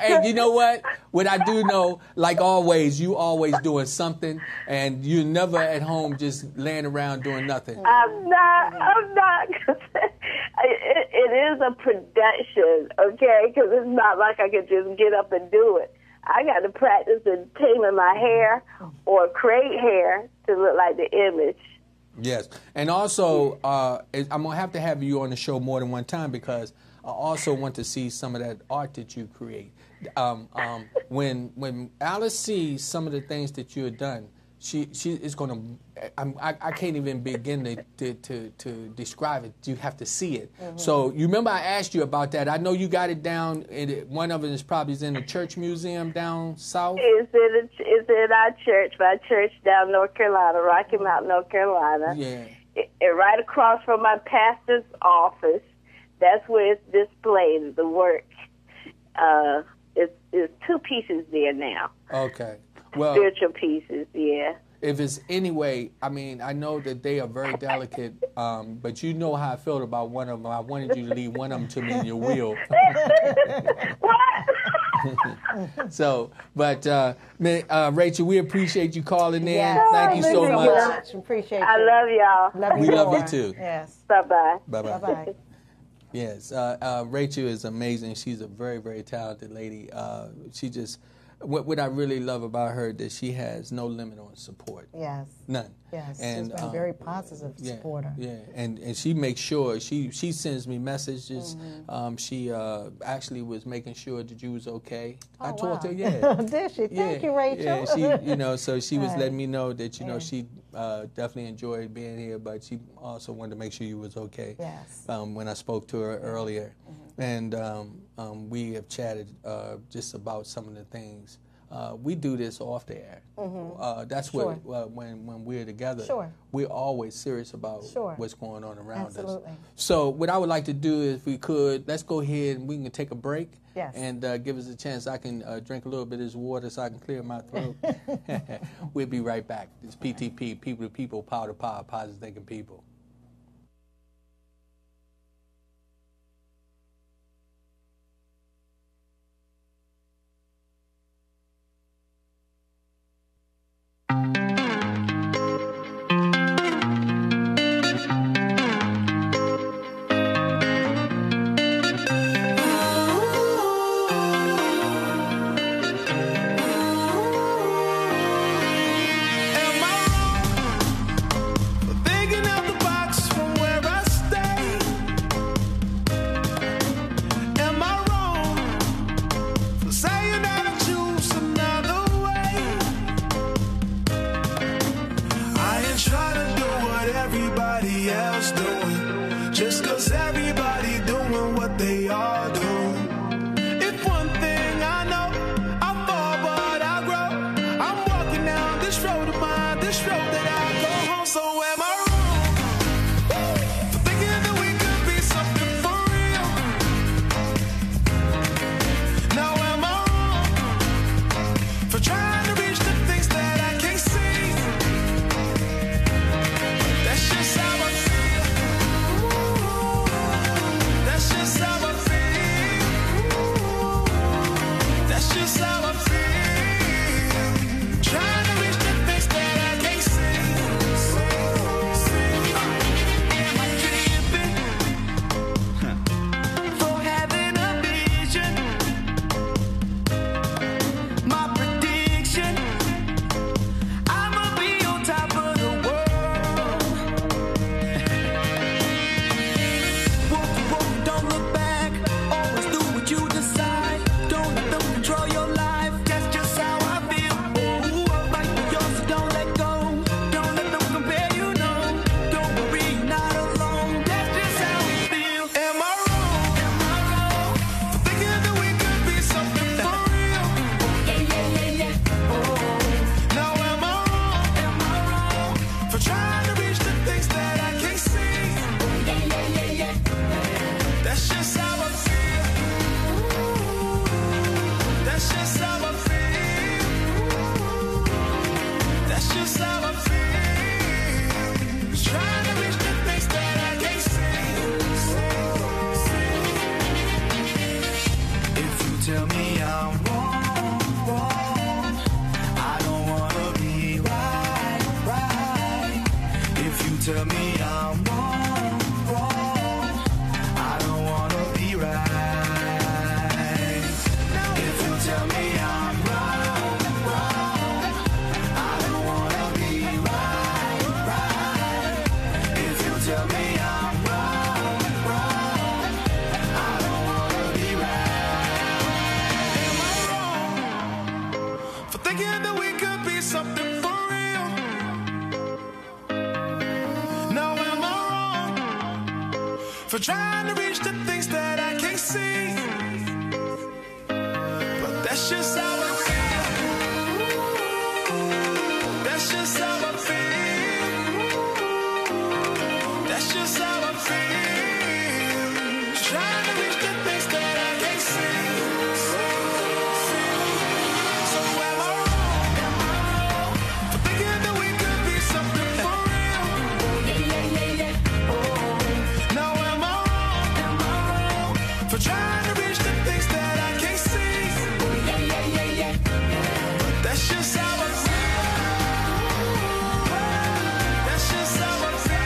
And you know what? What I do know, like always, you always doing something, and you're never at home just laying around doing nothing. I'm not. It is a production, okay? Because it's not like I can just get up and do it. I got to practice in taming my hair or create hair to look like the image. Yes, and also I'm gonna have to have you on the show more than one time because I also want to see some of that art that you create. When Alice sees some of the things that you have done, she is gonna. I can't even begin to describe it. You have to see it. So you remember I asked you about that. I know you got it down. One of it is probably in the church museum down south. It's in our church, my church down North Carolina, Rocky Mount, North Carolina. Yeah. Right across from my pastor's office. That's where it's displayed, the work. It's two pieces there now. Okay. Well, spiritual pieces, yeah. If it's any way, I mean, I know that they are very delicate, but you know how I felt about one of them. I wanted you to leave one of them to me in your will. So, but Rachel, we appreciate you calling in. Yes. Thank you so much. Appreciate you. I love y'all. We love you too. Yes. Bye-bye. Bye-bye. Bye-bye. Yes, Rachel is amazing. She's a very, very talented lady. She just, what I really love about her that she has no limit on support. Yes. None. Yes. And, she's been very positive supporter. Yeah, and she makes sure she sends me messages. She actually was making sure that you was okay. Oh, I told her, Did she? Thank you, Rachel. Yeah, so she was letting me know that she definitely enjoyed being here, but she also wanted to make sure you was okay. Yes. When I spoke to her earlier, and we have chatted just about some of the things we do this off the air. That's Sure. what when we're together, Sure. we're always serious about Sure. what's going on around Absolutely. us. So what I would like to do is, if we could, let's go ahead and we can take a break. Yes. And give us a chance. I can drink a little bit of this water so I can clear my throat. We'll be right back. It's PTP, People to People, Power to Power, Positive Thinking People. Tell me I'm wrong, I don't wanna be right. If you tell me I'm wrong, I don't wanna be right. If you tell me I'm wrong, I don't wanna be right. Am I wrong for thinking that we could be something for real? Now am I wrong for trying to reach the things that I can't see? But that's just how I feel. That's just how I feel. That's just how I feel. Trying to reach the things that I can't see. So am I wrong for thinking that we could be something for real? Now am I wrong for trying to reach the things that I can't see? But that's just how I feel. That's just how I feel.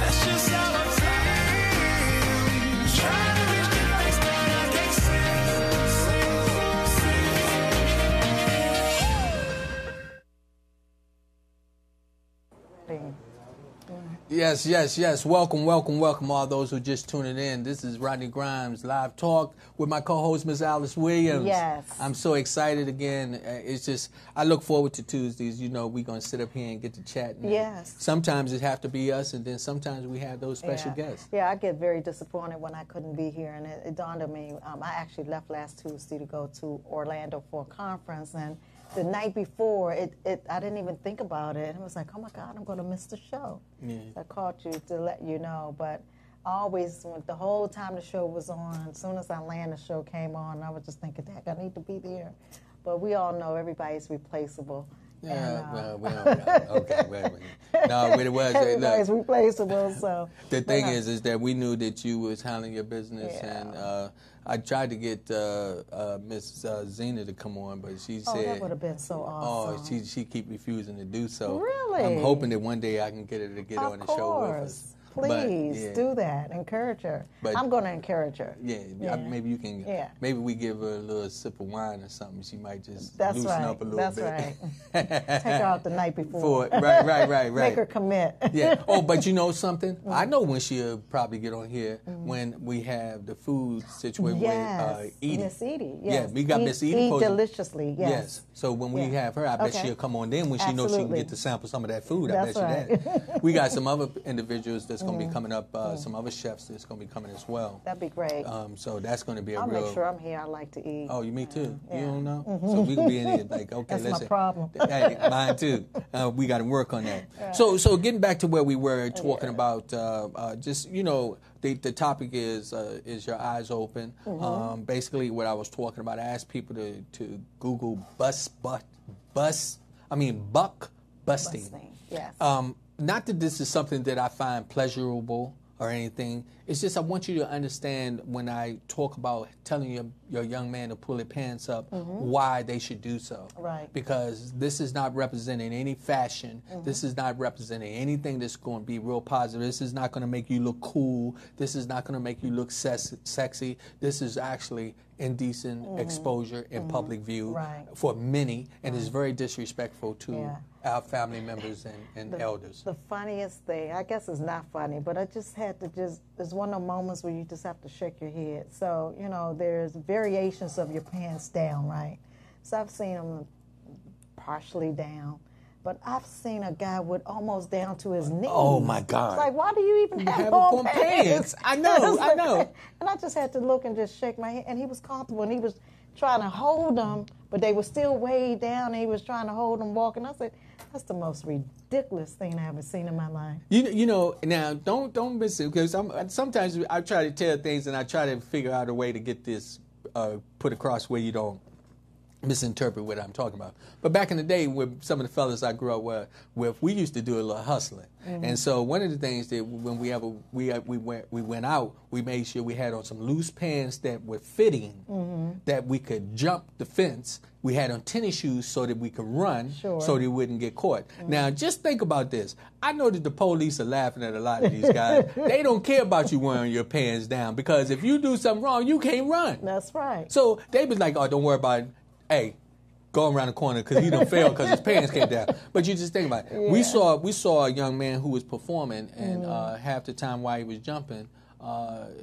That's just how I feel. Trying to reach the things that I can't see. Yes, yes, yes. Welcome, welcome, welcome, all those who just tuning in. This is Rodney Grimes, Live Talk, with my co-host, Ms. Alice Williams. Yes. I'm so excited again. It's just, I look forward to Tuesdays. You know, we're going to sit up here and get to chat. Yes. Sometimes it have to be us, and then sometimes we have those special guests. Yeah, I get very disappointed when I couldn't be here, and it dawned on me. I actually left last Tuesday to go to Orlando for a conference, and the night before, I didn't even think about it. And I was like, oh my God, I'm going to miss the show. Yeah. So I called you to let you know. But always, the whole time the show was on, as soon as I landed, the show came on, I was just thinking, heck, I need to be there. But we all know everybody's replaceable. Yeah, okay, wait. No, but it was. Everybody's replaceable, so. The thing is that we knew that you was handling your business, and I tried to get Miss Zena to come on, but she said. Oh, that would have been so awesome. Oh, she keep refusing to do so. Really? I'm hoping that one day I can get her to get on the show with us. Please do that. Encourage her. But I'm going to encourage her. Yeah. Maybe you can. Yeah. Maybe we give her a little sip of wine or something. She might just loosen up a little bit. That's right. Take her out the night before. Right. Make her commit. Yeah. Oh, but you know something? I know when she'll probably get on here when we have the food situation with Edie. Miss Edie. Yes. Yeah, we got Miss Edie. Eat deliciously. Yes. So when we have her, I bet she'll come on then when she knows she can get to sample some of that food. I bet you that. We got some other individuals that's going to be coming up, some other chefs that's going to be coming as well. That'd be great. So that's going to be I'll make sure I'm here. I like to eat. Oh, me too. You don't know? So we can be in here like, okay, that's my problem. Hey, mine too. We got to work on that. Right. So getting back to where we were talking about, just, you know, the topic is your eyes open? Basically what I was talking about, I asked people to Google buck busting. Yes. Not that this is something that I find pleasurable or anything. It's just I want you to understand when I talk about telling your young man to pull their pants up, why they should do so. Right. Because this is not representing any fashion. This is not representing anything that's going to be real positive. This is not going to make you look cool. This is not going to make you look sexy. This is actually indecent exposure in public view for many, and is very disrespectful to our family members and elders. The funniest thing, I guess it's not funny, but I just had to it's one of those moments where you just have to shake your head. So, you know, there's variations of your pants down, right? So I've seen them partially down. But I've seen a guy with almost down to his knees. Oh, my God. It's like, why do you even have on pants? I know. And I just had to look and just shake my head. And he was comfortable, and he was trying to hold them, but they were still way down, and he was trying to hold them walking. I said, that's the most ridiculous thing I ever seen in my life. You know, now, don't miss it, because sometimes I try to tell things, and I try to figure out a way to get this put across where you don't misinterpret what I'm talking about. But back in the day, with some of the fellas I grew up with, we used to do a little hustling. And so one of the things that when we went out, we made sure we had on some loose pants that were fitting, that we could jump the fence. We had on tennis shoes so that we could run, so they wouldn't get caught. Now, just think about this. I know that the police are laughing at a lot of these guys. They don't care about you wearing your pants down, because if you do something wrong, you can't run. That's right. So they be like, oh, don't worry about it. Hey, going around the corner because he done failed because his pants came down. But you just think about it. Yeah. We saw a young man who was performing, and half the time while he was jumping,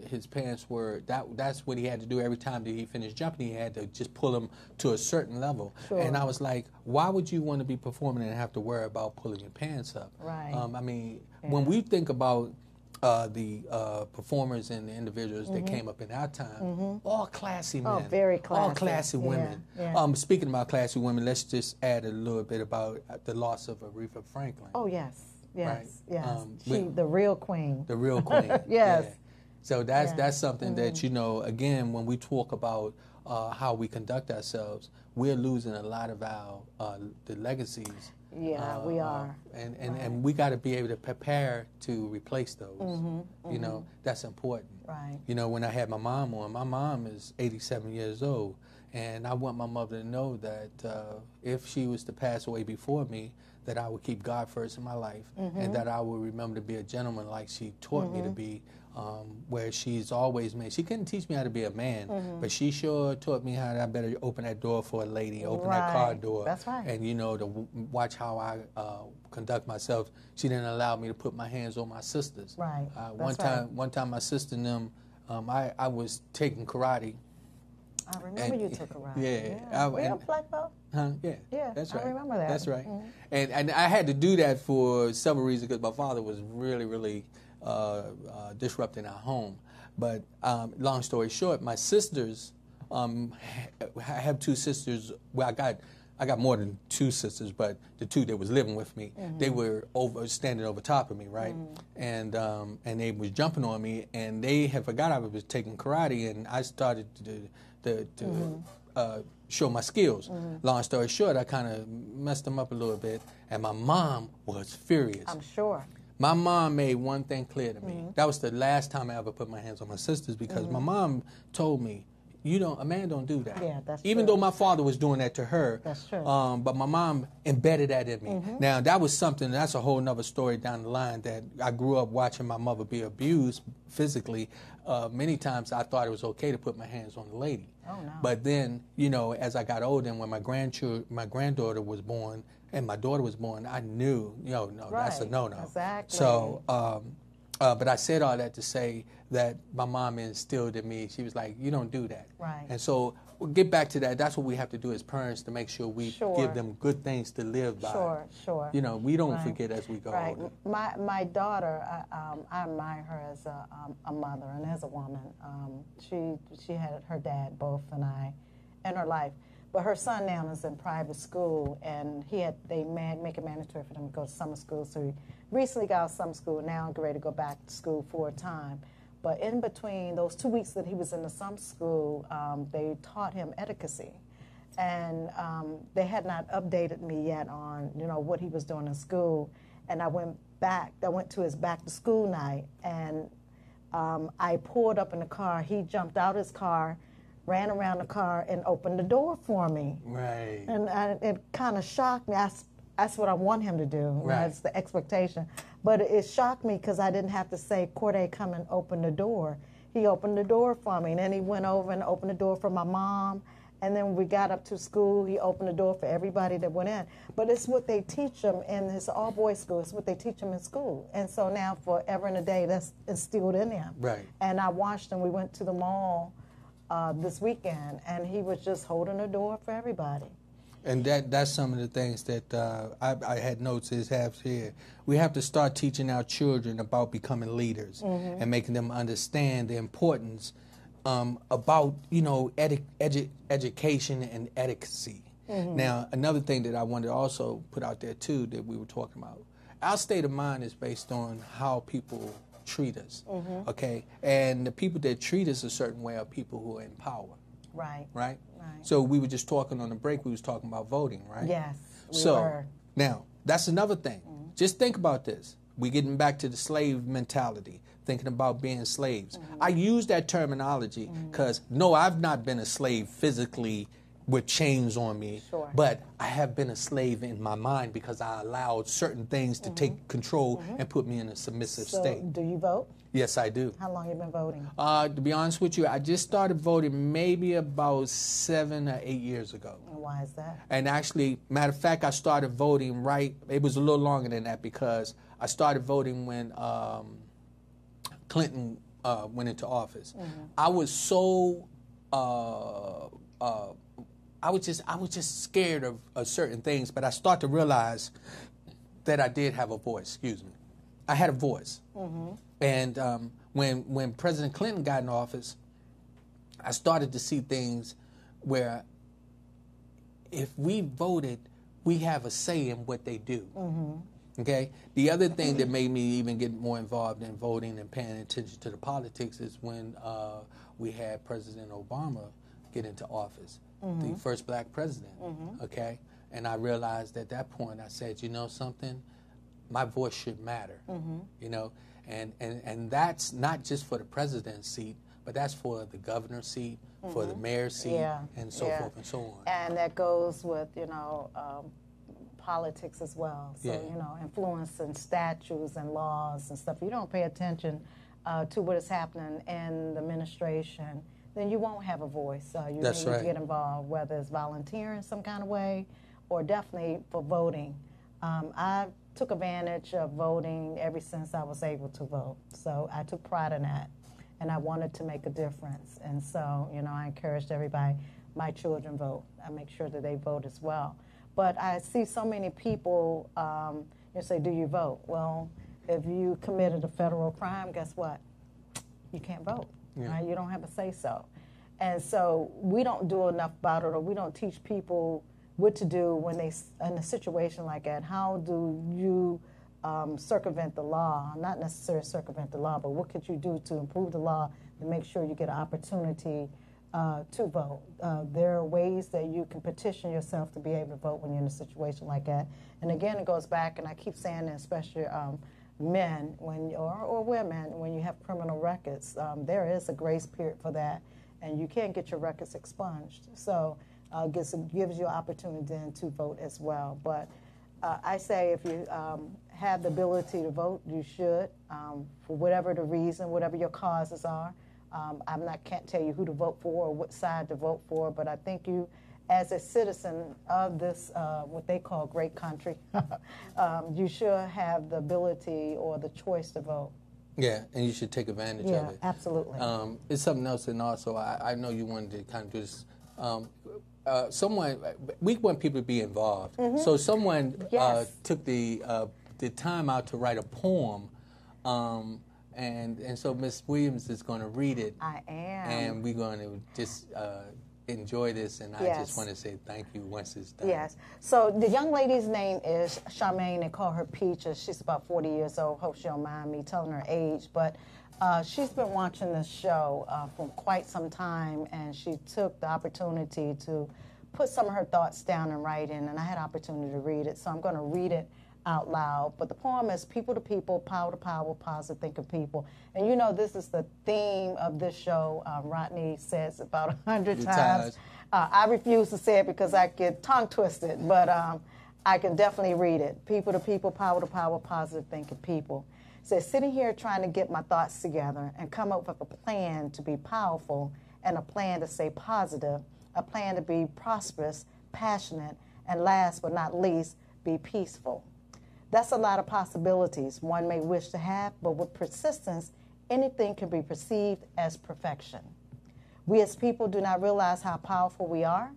his pants were, that's what he had to do every time that he finished jumping. He had to just pull them to a certain level. And I was like, why would you want to be performing and have to worry about pulling your pants up? Right. I mean, when we think about the performers and the individuals that came up in our time, all classy men. Oh, very classy. All classy women. Yeah. Speaking about classy women, let's just add a little bit about the loss of Aretha Franklin. Oh, yes. Right? She, the real queen. The real queen. Yes. Yeah. So that's something that, you know, again, when we talk about how we conduct ourselves, we're losing a lot of our the legacies. Yeah, we are. And we got to be able to prepare to replace those. You know, that's important. Right. You know, when I had my mom on, my mom is 87 years old, And I want my mother to know that if she was to pass away before me, that I would keep God first in my life, and that I would remember to be a gentleman like she taught me to be, where she's always made. She couldn't teach me how to be a man, but she sure taught me how I better open that door for a lady, open that car door. That's right. And, you know, to watch how I conduct myself. She didn't allow me to put my hands on my sisters. Right. One time my sister and them, I was taking karate. I remember you took a ride. Yeah. Were you a black belt? Huh? Yeah. Yeah, That's right. I remember that. That's right. And I had to do that for several reasons because my father was really disrupting our home. But long story short, my sisters, I have two sisters. Well, I got more than two sisters, but the two that was living with me, they were standing over top of me, right? And they was jumping on me, and they had forgot I was taking karate, and I started to show my skills. Long story short, I kind of messed them up a little bit, and my mom was furious. I'm sure. My mom made one thing clear to me. That was the last time I ever put my hands on my sisters because my mom told me, a man don't do that. Yeah, that's Even true. though my father was doing that to her. That's true. But my mom embedded that in me. Now, that was something, that's a whole nother story down the line that I grew up watching my mother be abused physically. Many times I thought it was okay to put my hands on the lady. Oh, no. But then, as I got older and when my granddaughter was born and my daughter was born, I knew, that's a no-no. Exactly. So, but I said all that to say that my mom instilled in me. She was like, you don't do that. Right. And so we'll get back to that. That's what we have to do as parents to make sure we give them good things to live by. Sure. We don't forget as we go older. My daughter, I admire her as a mother and as a woman. She had her dad, both, in her life. But her son now is in private school, and they make it mandatory for them to go to summer school. So he recently got out of summer school, now getting ready to go back to school full-time. But in between those 2 weeks that he was in the summer school, they taught him etiquette. And they had not updated me yet on, what he was doing in school. And I went to his back-to-school night, and I pulled up in the car. He jumped out his car, ran around the car, and opened the door for me. Right. And it kind of shocked me. That's what I want him to do. Right. That's the expectation. But it shocked me because I didn't have to say, Corday, come and open the door. He opened the door for me. And then he went over and opened the door for my mom. And then when we got up to school, he opened the door for everybody that went in. But it's what they teach them in this all-boys school. It's what they teach them in school. And so now forever and a day, that's instilled in them. Right. And I watched him. We went to the mall this weekend, and he was just holding the door for everybody. And that's some of the things that I had notes here. We have to start teaching our children about becoming leaders and making them understand the importance about, education and etiquette. Now, another thing that I wanted to also put out there, too, that we were talking about, our state of mind is based on how people treat us, okay? And the people that treat us a certain way are people who are in power. Right. Right? So we were just talking on the break, we was talking about voting, right? Yes, we so, were. Now, that's another thing. Just think about this. We're getting back to the slave mentality, thinking about being slaves. I use that terminology because, no, I've not been a slave physically with chains on me, but I have been a slave in my mind because I allowed certain things to take control and put me in a submissive state. Do you vote? Yes, I do. How long have you been voting? To be honest with you, I just started voting maybe about 7 or 8 years ago. And why is that? And actually, matter of fact, I started voting it was a little longer than that because I started voting when Clinton went into office. I was so I was just scared of certain things, but I started to realize that I did have a voice. Excuse me, I had a voice. And when President Clinton got in office, I started to see things where if we voted, we have a say in what they do. Okay. The other thing that made me even get more involved in voting and paying attention to the politics is when we had President Obama get into office, the first black president. Okay. And I realized at that point, I said, you know something, my voice should matter. And that's not just for the president's seat, but but that's for the governor's seat, for the mayor's seat, and so forth and so on. And that goes with, politics as well. So, influencing statutes and laws and stuff. If you don't pay attention to what is happening in the administration, then you won't have a voice. You need to get involved, whether it's volunteering some kind of way or definitely for voting. I took advantage of voting ever since I was able to vote. So I took pride in that, and I wanted to make a difference. And so, I encouraged everybody, my children vote. I make sure that they vote as well. But I see so many people say, do you vote? Well, if you committed a federal crime, guess what? You can't vote. Right? You don't have a say-so. And so we don't do enough about it, or we don't teach people what to do when they in a situation like that. How do you circumvent the law? Not necessarily circumvent the law, but what could you do to improve the law to make sure you get an opportunity to vote? There are ways that you can petition yourself to be able to vote when you're in a situation like that. And again, it goes back, and I keep saying that, especially men or women, when you have criminal records, there is a grace period for that, and you can't get your records expunged. So it gives you an opportunity then to vote as well. But I say if you have the ability to vote, you should, for whatever the reason, whatever your causes are. Can't tell you who to vote for or what side to vote for, but I think you, as a citizen of this, what they call great country, you should have the ability or the choice to vote. Yeah, and you should take advantage of it. Yeah, absolutely. It's something else, and also I know you wanted to kind of do this. We want people to be involved. So someone took the time out to write a poem. And so Ms. Williams is going to read it. I am. And we're going to just enjoy this, and I just want to say thank you once it's done. Yes. So the young lady's name is Charmaine. They call her Peaches. She's about 40 years old. Hope she don't mind me telling her age. But she's been watching this show for quite some time, and she took the opportunity to put some of her thoughts down in writing, and I had opportunity to read it. So I'm going to read it out loud. But the poem is people to people, power to power, positive thinking people. And this is the theme of this show. Rodney says about 100 times. I refuse to say it because I get tongue twisted, but I can definitely read it. People to people, power to power, positive thinking people. It says, sitting here trying to get my thoughts together and come up with a plan to be powerful and a plan to stay positive, a plan to be prosperous, passionate, and last but not least, be peaceful. That's a lot of possibilities one may wish to have, but with persistence, anything can be perceived as perfection. We as people do not realize how powerful we are.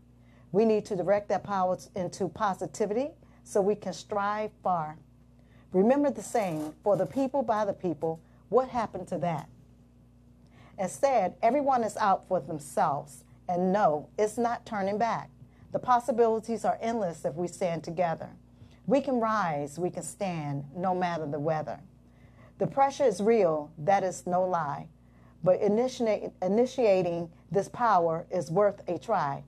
We need to direct that power into positivity so we can strive far. Remember the saying, for the people, by the people, what happened to that? Instead, everyone is out for themselves, and no, it's not turning back. The possibilities are endless if we stand together. We can rise, we can stand, no matter the weather. The pressure is real, that is no lie. But initiating this power is worth a try.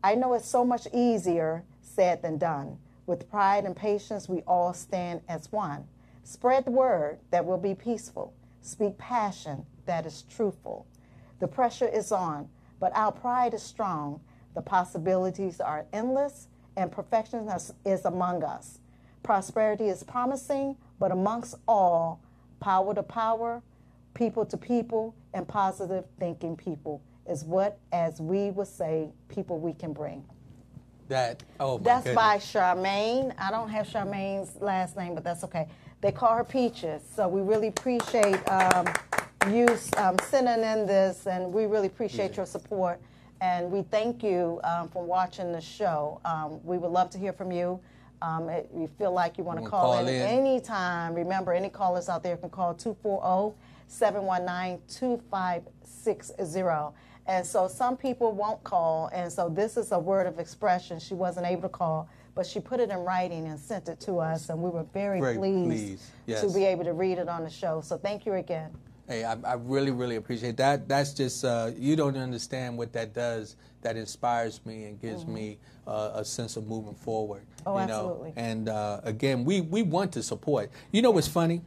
I know it's so much easier said than done. With pride and patience, we all stand as one. Spread the word that will be peaceful. Speak passion that is truthful. The pressure is on, but our pride is strong. The possibilities are endless, and perfection is among us. Prosperity is promising, but amongst all, power to power, people to people, and positive thinking people is what, as we would say, people we can bring. That's by Charmaine. I don't have Charmaine's last name, but that's okay. They call her Peaches, so we really appreciate you sending in this, and we really appreciate your support. And we thank you for watching the show. We would love to hear from you. If you feel like you want to call in anytime, remember, any callers out there can call 240-719-2560. And so some people won't call, and so this is a word of expression. She wasn't able to call, but she put it in writing and sent it to us, and we were very pleased to be able to read it on the show. So thank you again. Hey, I really, really appreciate that. That's just, you don't understand what that does. That inspires me and gives me a sense of moving forward. Oh, absolutely. And again, we want to support. You know what's funny?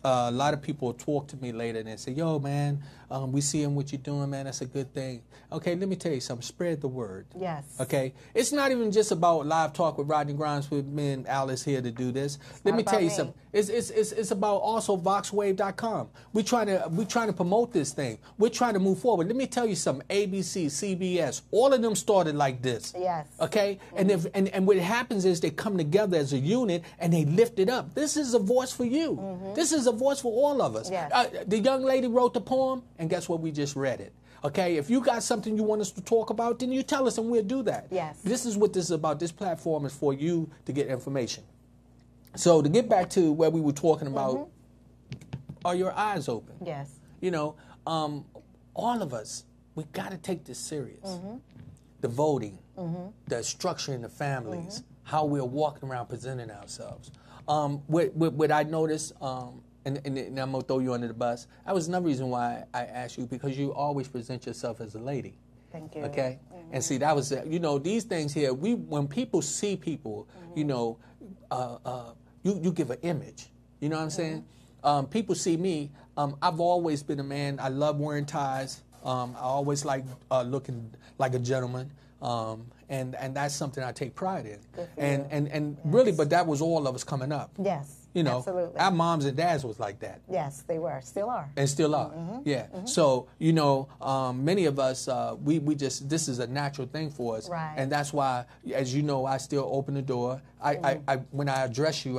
a lot of people talk to me later and they say, yo, man, we seeing what you're doing, man. That's a good thing. Okay, let me tell you something. Spread the word. Yes. Okay? It's not even just about Live Talk with Rodney Grimes with me and Alice here to do this. Let me tell you something. It's about also VoxWave.com. We're trying to promote this thing. We're trying to move forward. Let me tell you something. ABC, CBS, all of them started like this. Yes. Okay? And what happens is they come together as a unit and they lift it up. This is a voice for you. This is a voice for all of us. Yes. The young lady wrote the poem, and guess what? We just read it. Okay, if you got something you want us to talk about, then you tell us and we'll do that. Yes. This is what this is about. This platform is for you to get information. So to get back to where we were talking about, are your eyes open? Yes. You know, all of us, we got to take this serious. The voting, the structuring the families, how we're walking around presenting ourselves. What I noticed, and I'm going to throw you under the bus, that was another reason why I asked you, because you always present yourself as a lady. Thank you. Okay? And see, that was, you know, these things here, when people see people, you know, you give an image. You know what I'm saying? People see me. I've always been a man. I love wearing ties. I always like looking like a gentleman. And that's something I take pride in. And really, but that was all of us coming up. Yes. You know, absolutely. our moms and dads was like that. Yes, they were. Still are. And still are. Yeah. So, you know, many of us, we just, this is a natural thing for us. Right. And that's why, as you know, I still open the door. When I address you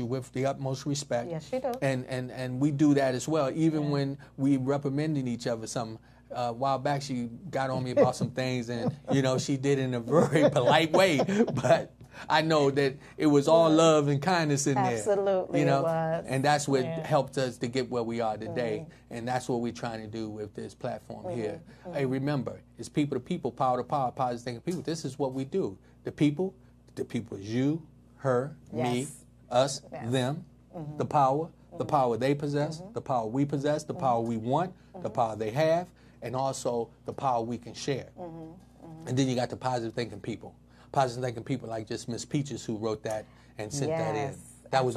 with the utmost respect. Yes, you do. And we do that as well, even when we reprimanding each other something. A while back, she got on me about some things, and, you know, she did it in a very polite way. But I know that it was all love and kindness in there. Absolutely, you know? it was. And that's what helped us to get where we are today. And that's what we're trying to do with this platform here. Hey, remember, it's people to people, power to power, positive thinking people. This is what we do. The people is you, her, me, us, them, the power they possess, the power we possess, the power we want, the power they have, and also the power we can share. And then you got the positive thinking people. Positive thinking people like just Miss Peaches, who wrote that and sent that in. That was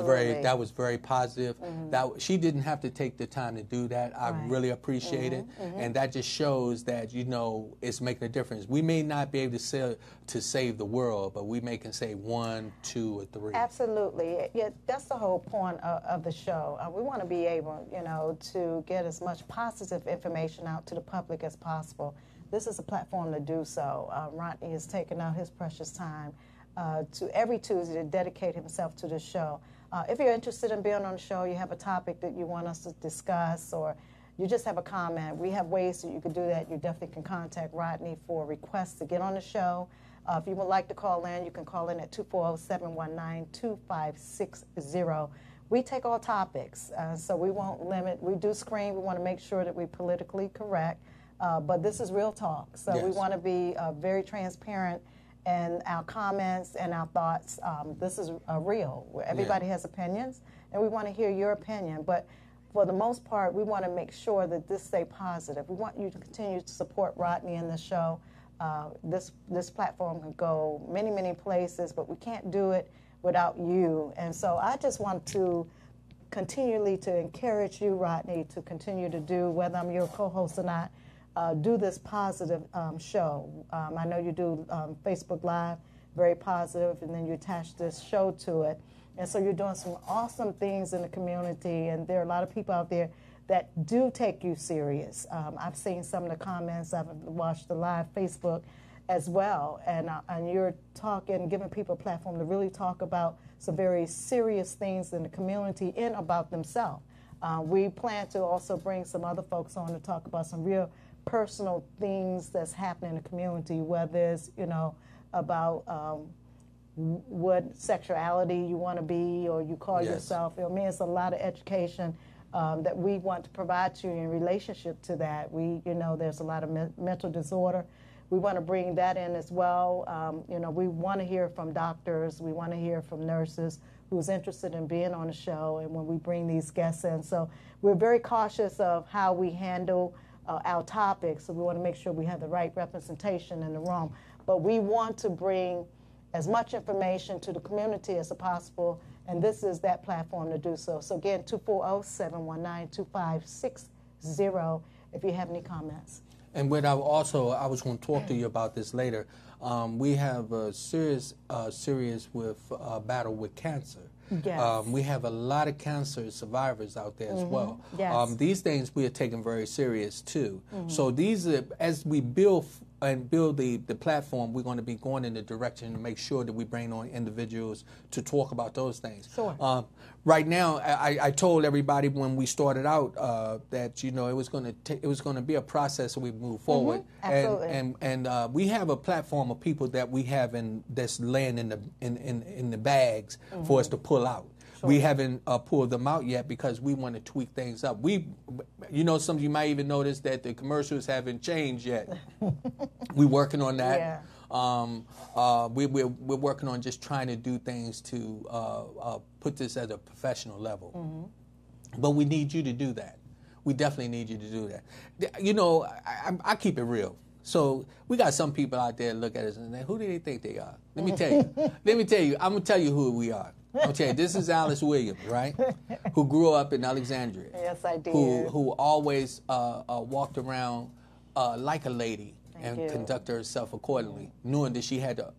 very positive. That she didn't have to take the time to do that. I really appreciate it, and that just shows that, you know, it's making a difference. We may not be able to save the world, but we may can save 1, 2, or 3. Absolutely. Yeah, that's the whole point of the show. We want to be able, you know, to get as much positive information out to the public as possible. This is a platform to do so. Rodney has taken out his precious time to every Tuesday to dedicate himself to the show. If you're interested in being on the show, you have a topic that you want us to discuss, or you just have a comment, we have ways that you can do that. You definitely can contact Rodney for requests to get on the show. If you would like to call in, you can call in at 240-719-2560. We take all topics, so we won't limit. We do screen. We want to make sure that we're politically correct, but this is real talk. So we want to be very transparent in our comments and our thoughts. This is real. Everybody has opinions, and we want to hear your opinion. But for the most part, we want to make sure that this stay positive. We want you to continue to support Rodney in the show. This platform can go many, many places, but we can't do it without you. And so I just want to continually to encourage you, Rodney, to continue to do, whether I'm your co-host or not, do this positive show. I know you do Facebook Live, very positive, and then you attach this show to it. And so you're doing some awesome things in the community, and there are a lot of people out there that do take you serious. I've seen some of the comments. I've watched the live Facebook as well, and you're talking, giving people a platform to really talk about some very serious things in the community and about themselves. We plan to also bring some other folks on to talk about some real personal things that's happening in the community, whether it's, you know, about what sexuality you want to be or you call yourself. I mean, it's a lot of education that we want to provide to you in relationship to that. You know, there's a lot of mental disorder. We want to bring that in as well. You know, we want to hear from doctors. We want to hear from nurses who's interested in being on the show, and when we bring these guests in. So we're very cautious of how we handle our topics, so we want to make sure we have the right representation in the room. But we want to bring as much information to the community as possible, and this is that platform to do so. So again, 240-719-2560 if you have any comments. And what I was going to talk to you about this later. We have a serious with battle with cancer. Yes. We have a lot of cancer survivors out there as well. Yes. These things we are taking very serious too. So these are, as we build the platform, we're going to be going in the direction to make sure that we bring on individuals to talk about those things. Sure. Right now, I told everybody when we started out that it was going to be a process as we move forward. Absolutely. And we have a platform of people that we have that's laying in the bags for us to pull out. Sure. We haven't pulled them out yet because we want to tweak things up. Some of you might even notice that the commercials haven't changed yet. We're working on that. Yeah. We're working on just trying to do things to put this at a professional level. But we need you to do that. We definitely need you to do that. I keep it real. So we got some people out there look at us and say, who do they think they are? Let me tell you. I'm going to tell you who we are. I'm going to tell you, this is Alice Williams, right? Who grew up in Alexandria. Yes, I did. Who always walked around like a lady. Thank And you. conduct herself accordingly, knowing that she had to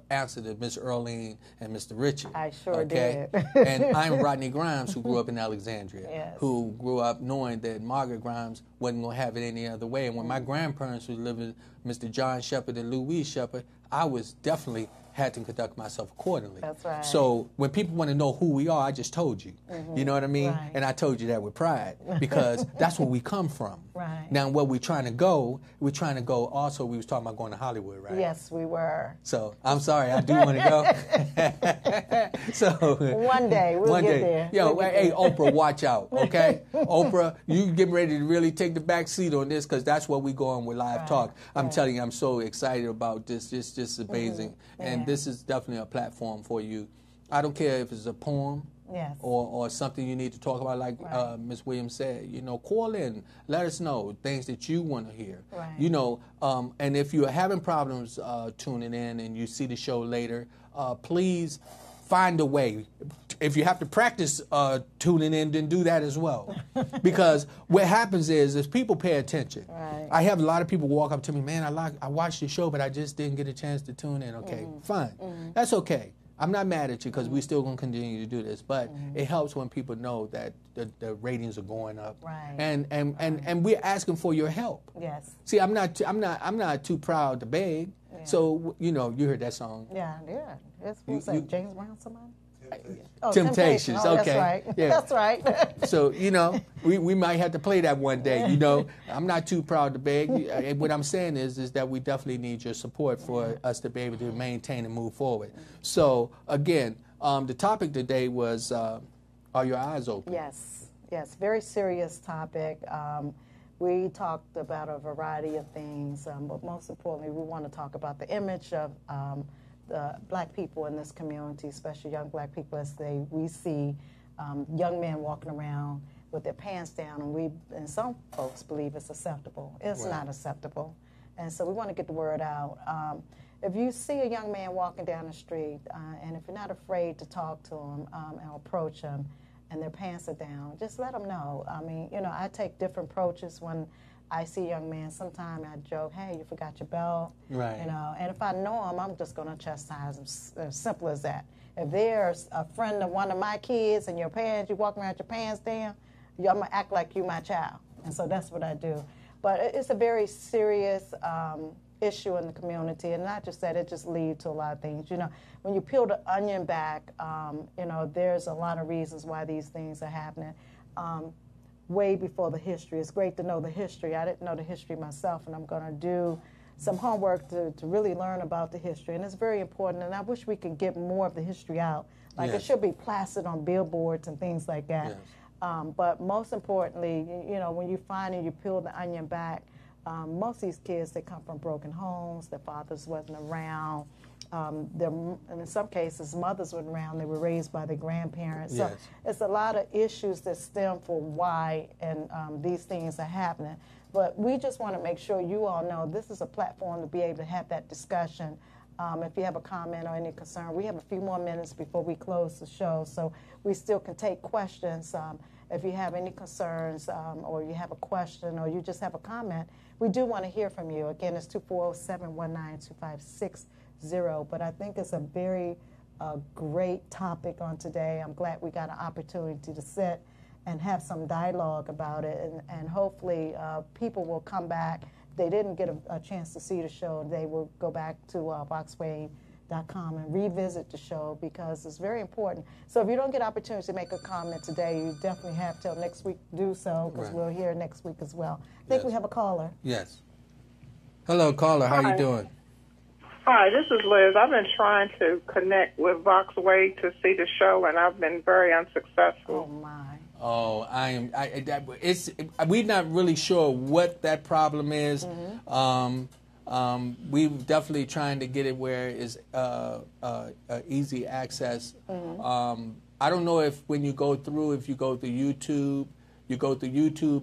answer to Miss Earlene and Mr. Richard. I sure did. And I'm Rodney Grimes, who grew up in Alexandria, Yes. who grew up knowing that Margaret Grimes wasn't going to have it any other way. And when my grandparents were living, Mr. John Shepard and Louise Shepard, I was definitely had to conduct myself accordingly. That's right. So when people want to know who we are, I just told you. You know what I mean? Right. And I told you that with pride because that's where we come from. Right. Now, where we're trying to go also, we was talking about going to Hollywood, right? Yes, we were. So, I'm sorry, I do want to go. So One day, we'll get there. Yo, hey, Oprah, watch out, okay? Oprah, you getting ready to really take the back seat on this because that's where we going with Live Talk. I'm telling you, I'm so excited about this. It's just amazing. And this is definitely a platform for you. I don't care if it's a poem. Yes. Or something you need to talk about, like Ms. Williams said. Call in, let us know things that you want to hear. Right. And if you're having problems tuning in and you see the show later, please find a way. If you have to practice tuning in, then do that as well. Because what happens is people pay attention. Right. I have a lot of people walk up to me, man, I watched the show, but I just didn't get a chance to tune in. Okay, fine. That's okay. I'm not mad at you because we're still going to continue to do this, but it helps when people know that the ratings are going up, Right. and we're asking for your help. Yes. See, I'm not too proud to beg. Yeah. So you heard that song. Yeah. It's what's that, James Brown, somebody? Temptations. Oh, Okay. That's right. Yeah. That's right. So, we might have to play that one day, I'm not too proud to beg. What I'm saying is that we definitely need your support for us to be able to maintain and move forward. So, again, the topic today was, are your eyes open? Yes, very serious topic. We talked about a variety of things, but most importantly, we want to talk about the image of the black people in this community, especially young black people, as we see young men walking around with their pants down, and some folks believe it's acceptable. It's not acceptable, and so we want to get the word out. If you see a young man walking down the street, and if you're not afraid to talk to him and approach him, and their pants are down, just let them know. I mean, I take different approaches when I see a young man. Sometimes I joke, hey, you forgot your belt. Right. And if I know him, I'm just going to chastise him. As simple as that. If there's a friend of one of my kids and your pants, you walking around with your pants down, I'm going to act like you my child. And so that's what I do. But it's a very serious issue in the community, and not just that, it just leads to a lot of things. When you peel the onion back, there's a lot of reasons why these things are happening. Way before the history. It's great to know the history. I didn't know the history myself, and I'm going to do some homework to really learn about the history. And it's very important, and I wish we could get more of the history out. Like it should be plastered on billboards and things like that. Yes. But most importantly, when you find and you peel the onion back, most of these kids, they come from broken homes. Their fathers wasn't around. And in some cases, mothers weren't around. They were raised by their grandparents. So it's a lot of issues that stem for why and these things are happening. But we just want to make sure you all know this is a platform to be able to have that discussion If you have a comment or any concern, we have a few more minutes before we close the show, so we still can take questions. If you have any concerns or you have a question or you just have a comment, we do want to hear from you. Again, it's 240-719-2560. But I think it's a very great topic on today. I'm glad we got an opportunity to sit and have some dialogue about it, and hopefully people will come back. If they didn't get a chance to see the show, they will go back to VoxWave.com and revisit the show, because it's very important. So if you don't get opportunity to make a comment today, you definitely have till next week to do so, because Right. we'll hear next week as well. I think Yes. we have a caller. Yes. Hello, caller. How you doing? Hi, this is Liz. I've been trying to connect with VoxWave to see the show, and I've been very unsuccessful. Oh, my. Oh, we're not really sure what that problem is. We're definitely trying to get it where it's easy access. I don't know if when you go through YouTube,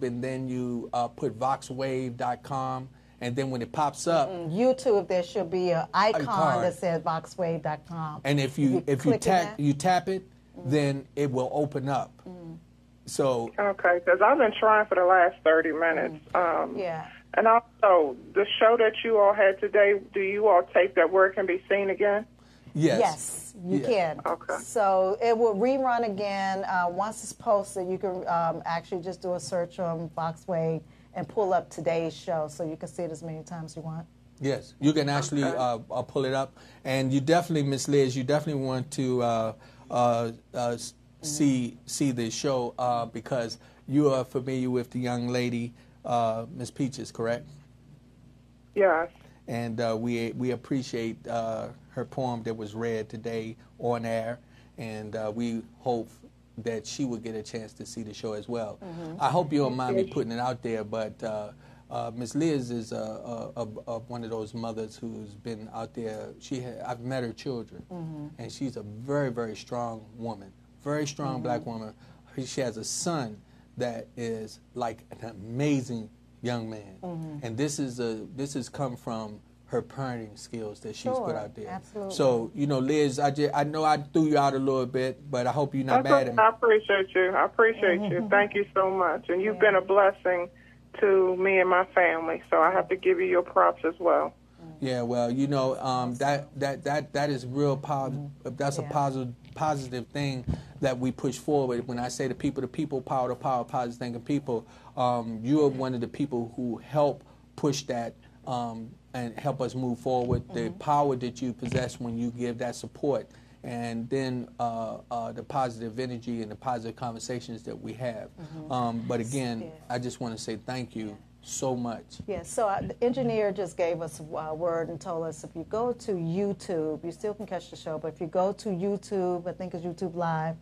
and then you put VoxWave.com, and then when it pops up, YouTube, there should be an icon card. that says VoxWave.com. and if you click tap it, then it will open up. So Okay, because I've been trying for the last 30 minutes. Yeah. And also, the show that you all had today, do you all tape that where it can be seen again? Yes, you can. Okay. So it will rerun again. Once it's posted, you can actually just do a search on VoxWave and pull up today's show, so you can see it as many times as you want. yes, you can actually pull it up, and you definitely, Miss Liz, you definitely want to see the show because you are familiar with the young lady, Miss Peaches, correct? Yes. And we appreciate her poem that was read today on air, and we hope that she will get a chance to see the show as well. I hope you don't mind me putting it out there, but Miss Liz is one of those mothers who's been out there. I've met her children, and she's a very, very strong woman, very strong black woman. She has a son that is like an amazing young man, and this has come from her parenting skills that she's put out there. Absolutely. So, Liz, I know I threw you out a little bit, but I hope you're not mad at me. I appreciate you. I appreciate you. Thank you so much. And you've been a blessing to me and my family, so I have to give you your props as well. Yeah, well, that is real positive. That's a positive thing that we push forward. When I say the people, power, positive thinking people, you are one of the people who help push that and help us move forward. The power that you possess when you give that support, and then the positive energy and the positive conversations that we have. But again, I just want to say thank you so much. Yes, so the engineer just gave us a word and told us if you go to YouTube, you still can catch the show, but if you go to YouTube, I think it's YouTube Live,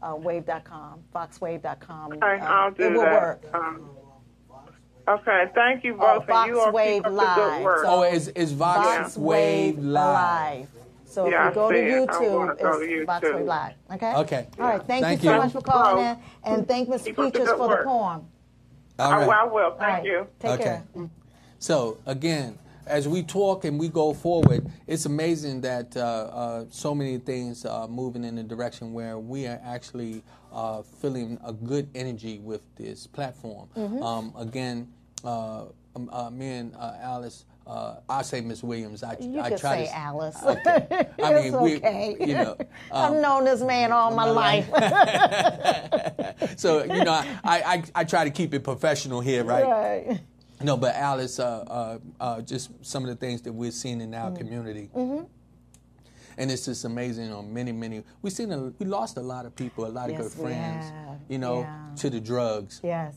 wave.com, VoxWave.com, I'll do it will that. work. Okay, thank you both. and you all VoxWave keep up the Live. good work. So- It's VoxWave Live. So Yeah, if you go to I see it. I YouTube, wanna go to it's YouTube. VoxWave Live. Okay? Okay. All right, thank Thank you so you. much for calling in, and thank Ms. Keep up the Peaches good for the work. poem. All right. I will. All Thank right, you. take Okay. care. So again, as we talk and we go forward, it's amazing that so many things are moving in a direction where we are actually feeling a good energy with this platform. Again, me and Alice, I say Miss Williams. You I can try say to, Alice. Okay. I mean, It's okay. I've um, known this man all my life. so I try to keep it professional here, right? Right. No, but Alice, just some of the things that we're seeing in our community, and it's just amazing on many. We lost a lot of people, a lot of Yes, good we friends, have. to the drugs Yes.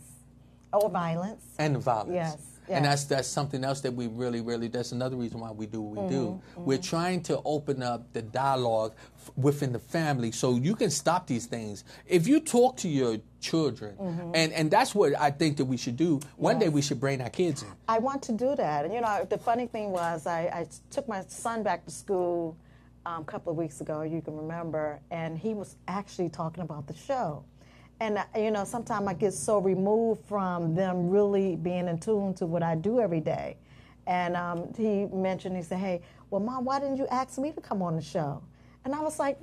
Or violence. and the violence. Yes. And that's something else that we really, that's another reason why we do what we do. We're trying to open up the dialogue within the family so you can stop these things. If you talk to your children, and that's what I think that we should do, one day we should bring our kids in. I want to do that. And, the funny thing was I took my son back to school a couple of weeks ago, you can remember, and he was actually talking about the show. And, sometimes I get so removed from them really being in tune to what I do every day. And he mentioned, he said, hey, well, Mom, why didn't you ask me to come on the show? And I was like,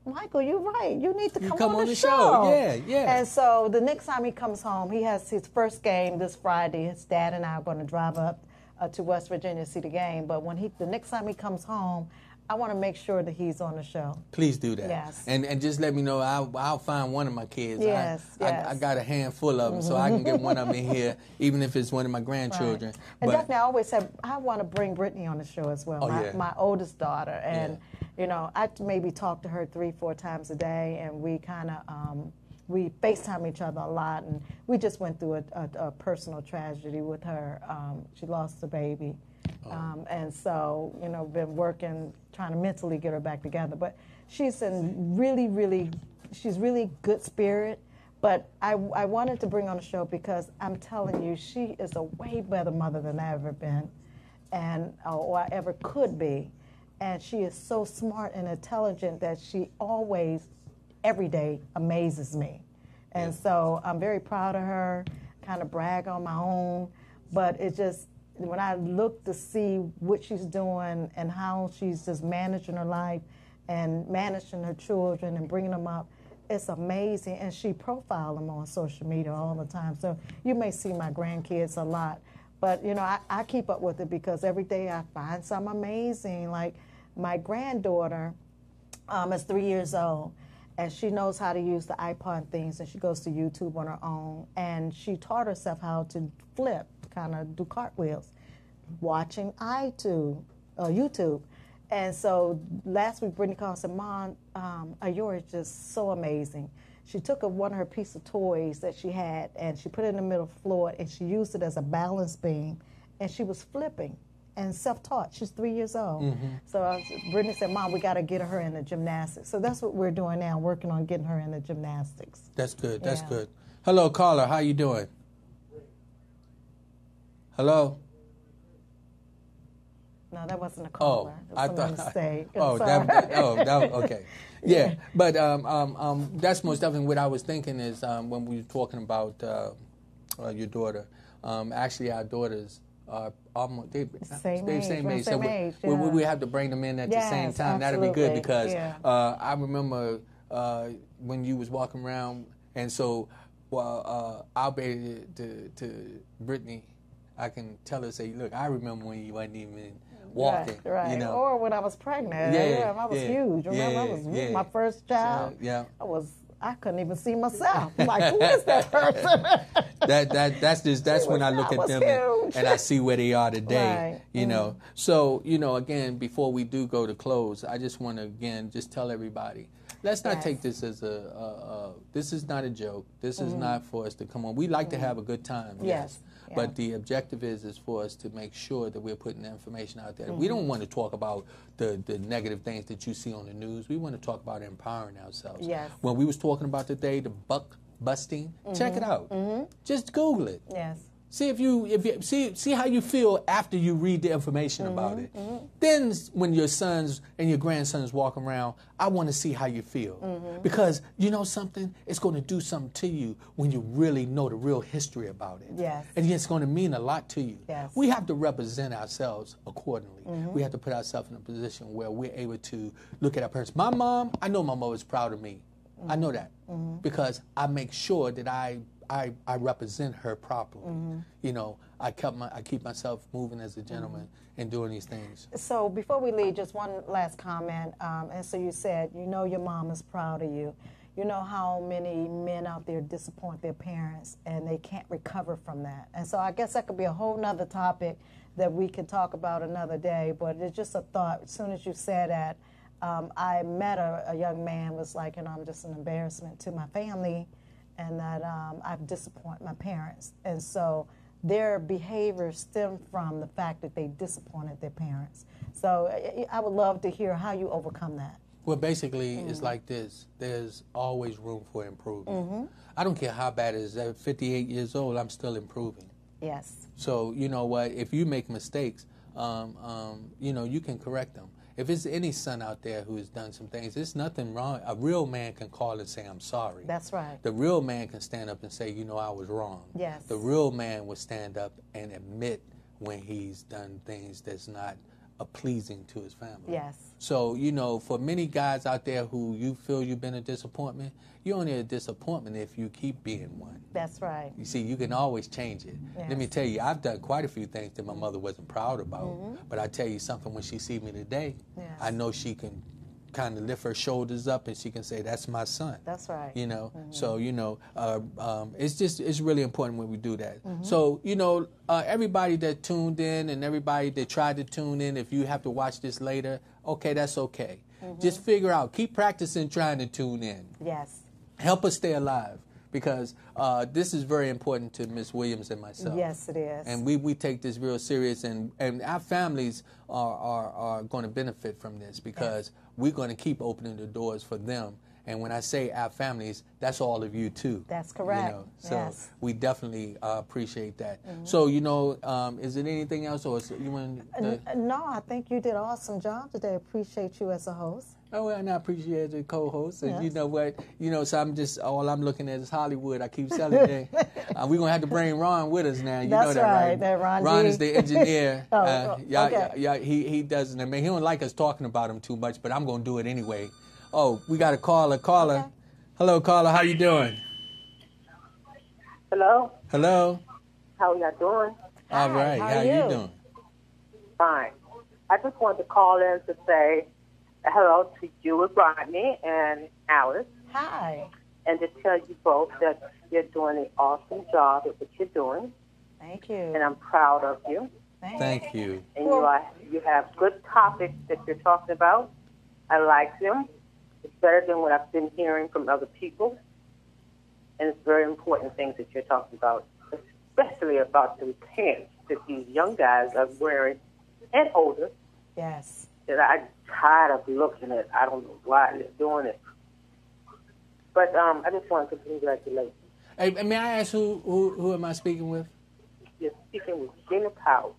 Michael, you're right. You need to come on the show. Yeah, yeah. And so the next time he comes home, he has his first game this Friday. His dad and I are going to drive up to West Virginia to see the game. But the next time he comes home, I want to make sure that he's on the show. Please do that. Yes. And just let me know. I'll find one of my kids. Yes, I got a handful of them, so I can get one of them in here, even if it's one of my grandchildren. Right. And definitely, I always said, I want to bring Brittany on the show as well, my oldest daughter. And, you know, I maybe talk to her 3-4 times a day, and we kind of, we FaceTime each other a lot. And we just went through a personal tragedy with her. She lost a baby. And so, you know, been working, trying to mentally get her back together. But she's in she's really good spirit. But I wanted to bring on the show because I'm telling you, she is a way better mother than I've ever been, or I ever could be. And she is so smart and intelligent that she always, every day, amazes me. And so I'm very proud of her, kind of brag on my own. But it just, when I look to see what she's doing and how she's just managing her life and managing her children and bringing them up, it's amazing. And she profiles them on social media all the time. So you may see my grandkids a lot. But, you know, I keep up with it because every day I find something amazing. Like my granddaughter is 3 years old, and she knows how to use the iPod things, and she goes to YouTube on her own. And she taught herself how to flip, kind of do cartwheels, watching YouTube. And so last week, Brittany called and said, Mom, Ayora is just so amazing. She took one of her piece of toys that she had, and she put it in the middle of the floor, and she used it as a balance beam, and she was flipping and self-taught. She's 3 years old. Mm-hmm. So Brittany said, Mom, we got to get her into gymnastics. So that's what we're doing now, working on getting her into gymnastics. That's good. That's good. Hello, caller. How you doing? Hello? No, that wasn't a caller. I thought. Mistake. Okay. Yeah, but that's most definitely what I was thinking is when we were talking about your daughter. Actually, our daughters are almost same age. So we have to bring them in at the same time. That'd be good because I remember when you was walking around, and so I'll be able to Brittany. I can tell her, say, look, I remember when you wasn't even walking. Right. You know? Or when I was pregnant. I was huge. Remember, I was my first child. I couldn't even see myself. I'm like, who is that person? that's when I look at them and I see where they are today. Right. You know. So, you know, again, before we do go to close, I just want to again just tell everybody, let's not take this as this is not a joke. This is not for us to come on. We like to have a good time. Yes. But the objective is for us to make sure that we're putting the information out there. We don't want to talk about the negative things that you see on the news. We want to talk about empowering ourselves. Yes. When we was talking about today, the buck busting, check it out. Just Google it. Yes. See if you see how you feel after you read the information about it. Then when your sons and your grandsons walk around, I want to see how you feel. Because you know something? It's going to do something to you when you really know the real history about it. Yes. And it's going to mean a lot to you. Yes. We have to represent ourselves accordingly. We have to put ourselves in a position where we're able to look at our parents. My mom, I know my mother is proud of me. I know that. Because I make sure that I represent her properly. You know, I keep myself moving as a gentleman and doing these things. So before we leave, just one last comment. And so you said, you know your mom is proud of you. You know how many men out there disappoint their parents and they can't recover from that. And so I guess that could be a whole nother topic that we could talk about another day, but it's just a thought. As soon as you said that, I met a young man was like, you know, I'm just an embarrassment to my family, and that I've disappointed my parents. And so their behavior stemmed from the fact that they disappointed their parents. So I would love to hear how you overcome that. Well, basically, it's like this. There's always room for improvement. I don't care how bad it is. At 58 years old, I'm still improving. Yes. So, you know what? If you make mistakes, you know, you can correct them. If it's any son out there who has done some things, there's nothing wrong. A real man can call and say, I'm sorry. That's right. The real man can stand up and say, you know, I was wrong. Yes. The real man would stand up and admit when he's done things that's not pleasing to his family. Yes. So, you know, for many guys out there who you feel you've been a disappointment, you're only a disappointment if you keep being one. That's right. You see, you can always change it. Yes. Let me tell you, I've done quite a few things that my mother wasn't proud about. But I tell you something, when she sees me today, Yes. I know she can kind of lift her shoulders up and she can say, that's my son. That's right. You know, so, you know, it's really important when we do that. So, you know, everybody that tuned in and everybody that tried to tune in, if you have to watch this later, okay, that's okay. Just figure out, keep practicing trying to tune in. Yes. Help us stay alive, because this is very important to Miss Williams and myself. Yes, it is. And we take this real serious, and our families are going to benefit from this, because we're going to keep opening the doors for them. And when I say our families, that's all of you too. That's correct. You know? So yes. we definitely appreciate that. So, you know, is there anything else, or you want to... No, I think you did an awesome job today. Appreciate you as a host. Oh, and I appreciate the co-host. And Yes. you know what? You know, so all I'm looking at is Hollywood. I keep telling you. We're going to have to bring Ron with us now. You That's know that, right. That Ron Ron G. is the engineer. Okay. He doesn't. I mean, he don't like us talking about him too much, but I'm going to do it anyway. Oh, we got a caller. Caller. Okay. Hello, caller. How you doing? Hello? Hello. How y'all doing? All right. how How are you you? doing? Fine. I just wanted to call in to say hello to you and Rodney and Alice, Hi. and to tell you both that you're doing an awesome job at what you're doing, Thank you. and I'm proud of you. Thank you. And you have good topics that you're talking about. I like them. It's better than what I've been hearing from other people. And it's very important things that you're talking about, especially about the pants that these young guys are wearing, and older, Yes. that I'm tired of looking at. I don't know why they're doing it. But I just want to congratulate you. Hey, may I ask who am I speaking with? You're speaking with Gina Powell.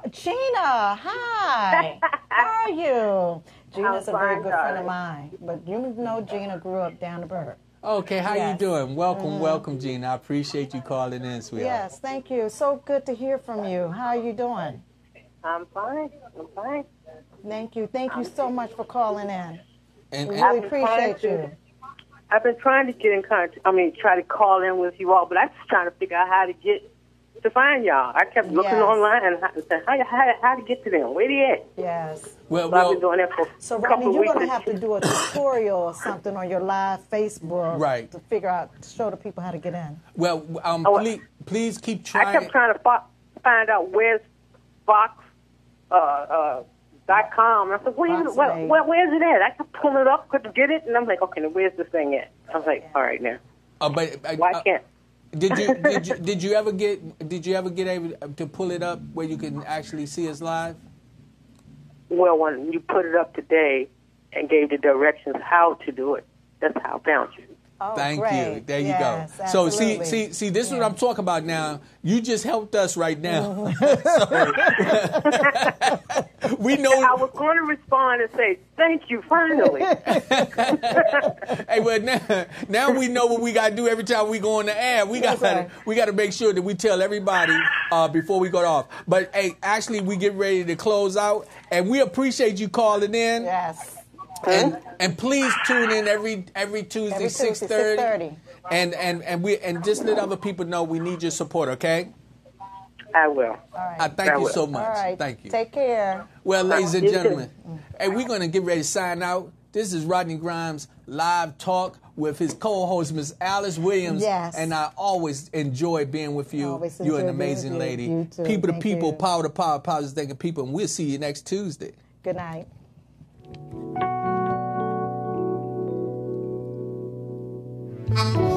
Gina, hi. How are you? Gina's a very fine, good friend darling. of mine. But you know Gina grew up down the burg. Okay, how you Yes. doing? Welcome, welcome, Gina. I appreciate you calling in, sweetheart. Yes, thank you. So good to hear from you. How are you doing? I'm fine. I'm fine. Thank you. Thank you so much for calling in. And, We and- really appreciate you. I've been trying to get in contact. Try to call in with you all, but I'm just trying to figure out how to find y'all. I kept looking Yes. online and saying, how to get to them? Where they at? Yes. well, So I've been doing that for So, a Rodney, couple of you're weeks. going to have to do a tutorial or something on your live Facebook Right. to figure out, show the people how to get in. well, please keep I trying. kept trying to find out where's Fox.com. I said, where's it at? I kept pulling it up, couldn't get it, and I'm like, okay, now where's this thing at? I was like, all right, now. Why can't? Did you ever get able to pull it up where you can actually see us live? Well, when you put it up today and gave the directions how to do it, that's how I found you. Oh, Thank great. you. There you Yes, go. So absolutely. see, this is what I'm talking about now. You just helped us right now. We know. I was going to respond and say, thank you, finally. Hey, well now we know what we got to do every time we go on the air. We got to make sure that we tell everybody before we go off. But hey, actually, we get ready to close out, and we appreciate you calling in. Yes. And please tune in every Tuesday, 6:30. And just let other people know we need your support, okay? I will. All right. I thank you so much. All right. Thank you. Take care. Well, ladies and You too. gentlemen, hey, we're going to get ready to sign out. This is Rodney Grimes live talk with his co-host, Miss Alice Williams. Yes. And I always enjoy being with you. Always You're an enjoy being amazing with you. lady. You too. People to Thank people, you. power to power, positive thinking people. And we'll see you next Tuesday. Good night. Thank you.